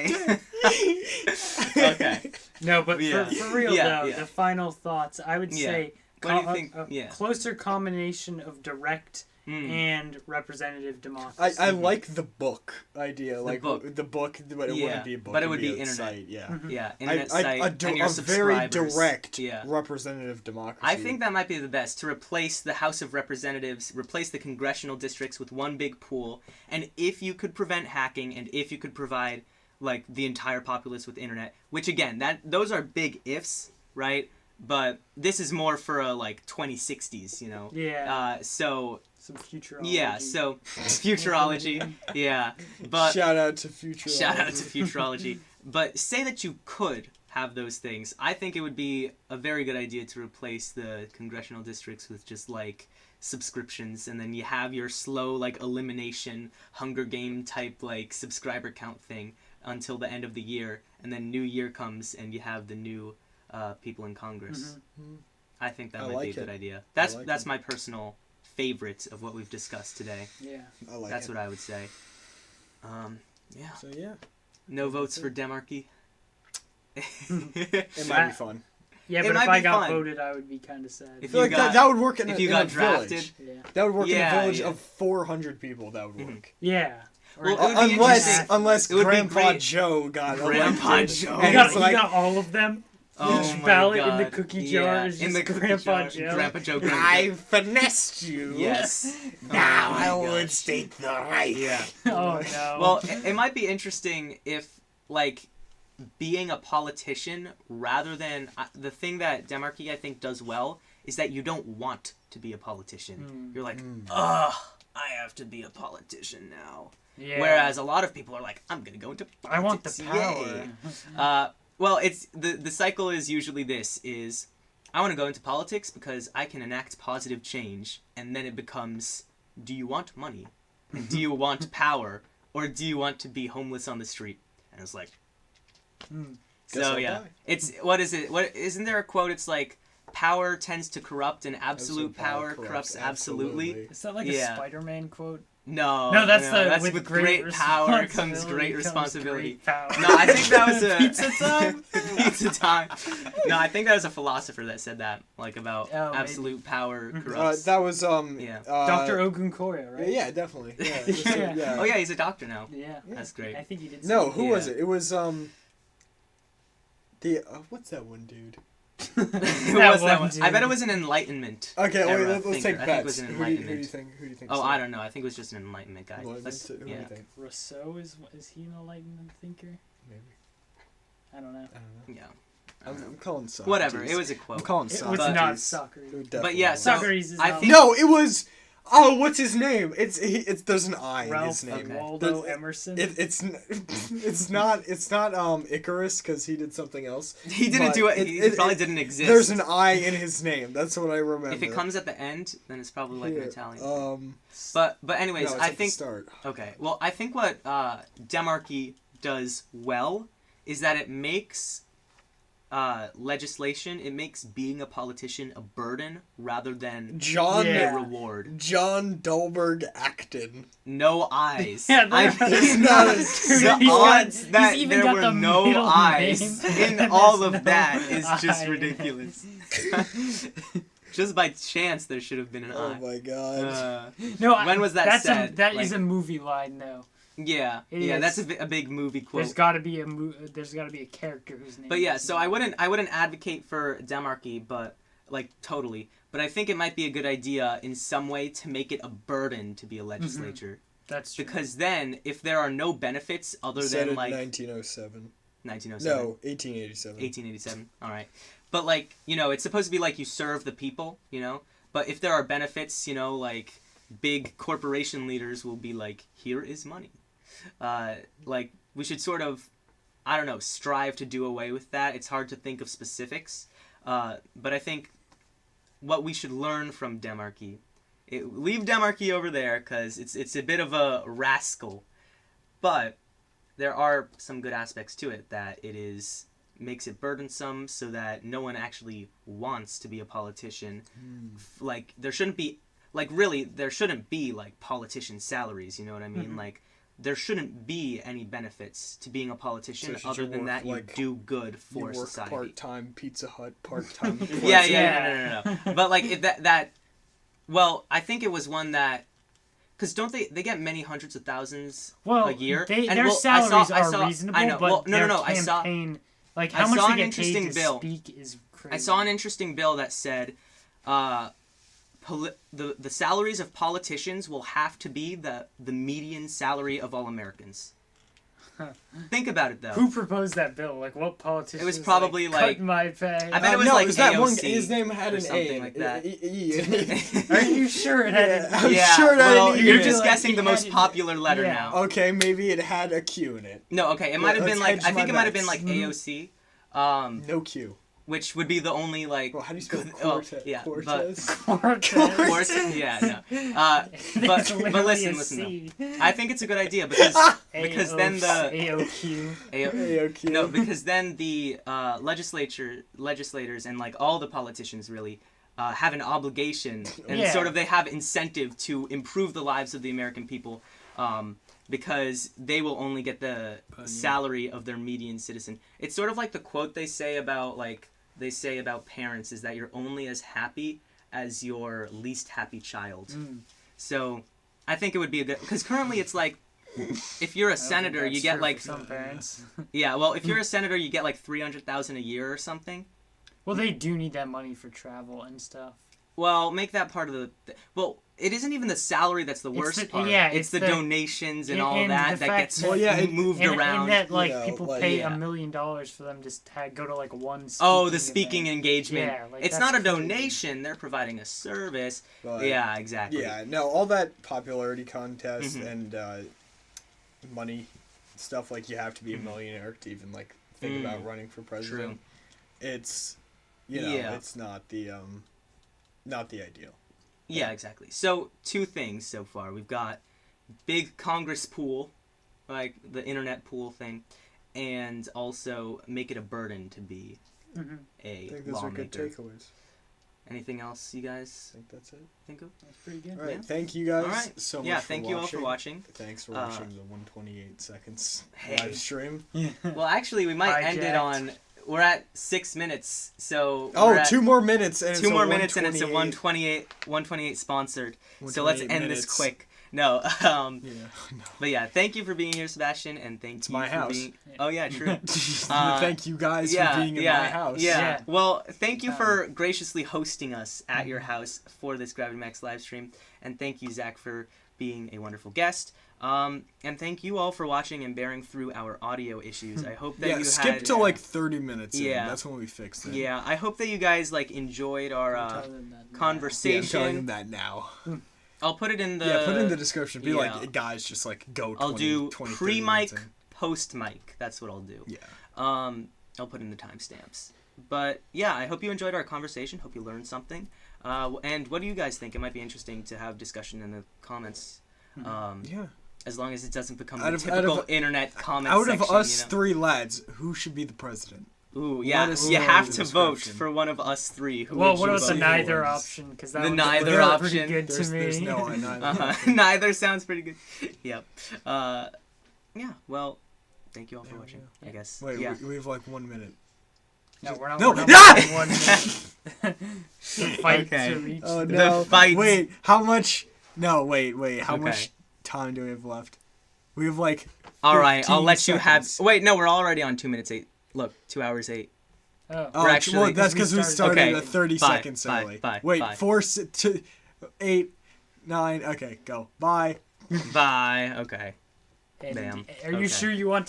day. Okay. No, but Yeah. for real Yeah, though, yeah. the final thoughts, I would Yeah. say What do you think? a Yeah. closer combination of direct Mm. and representative democracy. I like the book idea, like book. but it Yeah, wouldn't be a book. Mm-hmm. but it would be a internet. site, yeah. Yeah, internet site and your a very subscribers. direct Yeah. representative democracy. I think that might be the best, to replace the House of Representatives, replace the congressional districts with one big pool, and if you could prevent hacking, and if you could provide like the entire populace with internet, which again, those are big ifs, right? But this is more for a like 2060s, you know. Yeah. So Some futurology. yeah, so futurology, yeah. But shout out to future. shout out to futurology. But say that you could have those things. I think it would be a very good idea to replace the congressional districts with just like subscriptions, and then you have your slow like elimination Hunger Game type like subscriber count thing until the end of the year, and then New Year comes and you have the new people in Congress. Mhm. I think that I might like be a good it. idea. That's like that's it. my personal favorite of what we've discussed today. Yeah. I like That's it. what I would say. Yeah. So yeah, No votes for Demarchy. it might be fun. Yeah, It but might if I be got fun. voted, I would be kind of sad. I If feel you like got- that would work in if a, you in got a drafted, village. yeah. That would work in a Yeah, village yeah. of 400 people. That would Mhm. work. Yeah. Or Well, it would be Unless interesting. It would be Grandpa great. Joe got Grandpa elected, Joe. and he got, it's like, he got all of them. Oh Each my ballot in the God. cookie Yeah, jar is in the just cookie Grandpa jar. Joe. Grandpa Joe. I finessed you. Yes. Now Oh my I would gosh. state the right. Yeah. Oh no. Well, it might be interesting if, like, being a politician rather than the thing that Demarchy I think does well is that you don't want to be a politician. You're like, ugh, I have to be a politician now. yeah. Whereas a lot of people are like, I'm gonna go into politics. I want the Yay. power. Well, it's the cycle is usually this is I want to go into politics because I can enact positive change, and then it becomes, do you want money? And do you want power? Or do you want to be homeless on the street? And it's like Hmm. Guess so I'll yeah. die. It's what is it? What isn't there a quote, it's like power tends to corrupt and absolute power corrupts absolutely. Is that like Yeah. a Spider-Man quote? No. No, that's that's with great power comes great responsibility. responsibility. Power. No, I think that was a Pizza time. Pizza time. No, I think that was a philosopher that said that, like about Oh, maybe. absolute power corrupts. That was Yeah. Dr. Ogunkoya, right? Yeah, definitely. Yeah. Yeah. yeah. Oh yeah, he's a doctor now. Yeah. That's great. I think he did. No, say who Yeah. was it? It was the what's that one dude? Who That was that one one? I bet it dude. was an Enlightenment. Okay, wait, era let's thinker. take I think it bets. was an Who do you Enlightenment. think? Who do you think? Oh, I don't know. I think it was just an Enlightenment guy. Enlightenment, Let's- who do you yeah. think? Rousseau is he an enlightenment thinker? Maybe. I don't know. I don't know. Yeah. I'm calling Socrates. Whatever. It was a I'm quote. calling It was Socrates. not Socrates. It But yeah, definitely so- was. Socrates is I not think- No, it was. Oh, what's his name? It's there's an I in Ralph his name. Okay. Waldo There's- Emerson. It's not Icarus because he did something else. He didn't But do it. He probably didn't exist. There's an I in his name. That's what I remember. If it comes at the end, then it's probably like an Here, Italian. But But anyways, no, it's I at the think start. okay. Well, I think what Demarchy does well is that it makes legislation. It makes being a politician a burden rather than John Yeah. a reward. John Dolberg Acton. No eyes. Yeah, I there- mean, not a- the He's got- odds he's that even there got were the no middle eyes name. in all There's of that no is just eyes. ridiculous. Just by chance, there should have been an Oh eye. my god. No, When was that that's said? That Like- is a movie line, though. Yeah, It yeah, is. that's a big movie quote. There's got to be there's got to be a character whose name. But yeah, is- so I wouldn't advocate for demarchy, but like totally. But I think it might be a good idea in some way to make it a burden to be a legislature, that's true. because then if there are no benefits other Said than in like 1907. 1907, No, 1887. 1887. All right, but like it's supposed to be like you serve the people, But if there are benefits, like big corporation leaders will be like, here is money. Like we should sort of, I don't know, strive to do away with that. It's hard to think of specifics, but I think what we should learn from demarchy, leave demarchy over there because it's a bit of a rascal, but there are some good aspects to it that makes it burdensome so that no one actually wants to be a politician. Like there shouldn't be like politician salaries, you know what I mean? Like there shouldn't be any benefits to being a politician So other should you than that work, you do good for You work society. part-time Pizza Hut, part-time... Yeah, no. But like if that well, I think it was one that because don't they get many hundreds of thousands a year? Their well, salaries I saw, are reasonable, I know. but Well, their no. campaign, like I how much saw they an get interesting paid to bill. speak is crazy. I saw an interesting bill that said the salaries of politicians will have to be the median salary of all Americans. Think about it though. Who proposed that bill? Like what politician? It was probably cut like- my pay. I bet it was no, like it was that one. AOC His name had or an something A. like that. Are you sure it had? I'm Yeah, sure that well, didn't you're even- just like, guessing the it most had- popular letter yeah. now. Okay, maybe it had a Q in it. No, okay, it might have let's been like hedge I think my it might have been bets. like AOC, No Q. which would be the only like. Well, how do you spell yeah, Cortez? Cortez, yeah, no. But listen though. I think it's a good idea because then the AOQ. AOQ. No, because then the legislators and like all the politicians really have an obligation and Yeah. sort of they have incentive to improve the lives of the American people, because they will only get the salary of their median citizen. It's sort of like the quote they say about parents is that you're only as happy as your least happy child. So I think it would be a good because currently it's like if you're a senator you get like some parents. yeah, well, if you're a senator, you get like 300,000 a year or something. Well, they do need that money for travel and stuff. Well, make that part of the. Well, it isn't even the salary that's the worst the- part. yeah, it's the donations and all and that the that fact gets that- Well, yeah, it- moved and, around. And that like You know, people like- pay yeah. $1 million for them just to go to like one. Oh, the speaking speaking event. engagement. Yeah, like, it's that's not a crazy. donation. They're providing a service. But, Yeah, exactly. Yeah, no, all that popularity contest Mhm. and money stuff, like you have to be a millionaire to even like think about running for president. It's, Yeah. it's not the ideal. Yeah, exactly. So, two things so far. We've got big Congress pool, like the internet pool thing, and also make it a burden to be Mhm. I a think those are good lawmaker. takeaways. Anything else you guys I think that's it. think of? That's pretty good. All right, Yeah. thank you guys All right. so much Yeah, for thank you all for watching. Thanks for Uh, watching the 128 seconds hey. live stream. Well, actually, we might end it Hijacked. on. We're at 6 minutes, so. Oh, we're at 2 more minutes and two it's more a minutes and it's a 128. 128 sponsored. So let's 128 end minutes. this quick. No, Yeah, no. but yeah, thank you for being here, Sebastian, and thank you my for house. being. Oh yeah, true. Thank you guys for being in my house. Yeah. Yeah. Well, thank you for graciously hosting us at your house for this Gravity Max live stream, and thank you, Zach, for being a wonderful guest. And thank you all for watching and bearing through our audio issues. I hope that Yeah, you skip had. to like 30 minutes in. Yeah. That's when we fixed it. Yeah, I hope that you guys like enjoyed our I'm telling them that now. Yeah, I'm conversation. telling them that now. I'll put it in the. Yeah, put it in the description. Be yeah. like, guys, just like go 20, I'll do 20, 30 pre-mic, minutes in. post-mic. That's what I'll do. Yeah. I'll put in the timestamps. But yeah, I hope you enjoyed our conversation. Hope you learned something. And what do you guys think? It might be interesting to have discussion in the comments. Yeah. As long as it doesn't become Out the of- typical out of- internet comment Out section. of us you know? 3 lads, who should be the president? Ooh, yeah. us You know have in to the vote description. for one of us 3. Who Well, would what you about the vote neither for? option? Because that The one's neither pretty option. good to There's me. no neither. Uh-huh. Neither sounds pretty good. Yep. Yeah. Well, thank you all for watching. I guess. Wait, yeah. we have like 1 minute. No, we're not. No. We're not Ah! waiting 1 minute. The fight Okay. to reach. Oh the- no! The fight. Wait, how much? No, wait. How Okay. much time do we have left? We have like. All right, I'll 15 let you have. seconds. Wait, no, we're already on 2 minutes 8. Look, 2 hours 8. Oh. Oh, We're actually- well, that's because we we started started- a 30 Okay, seconds bye, early. bye, Wait, bye. 4, 2, 8, 9. Okay, go. Bye. Bye. Okay. And Damn. Are you Okay. sure you want to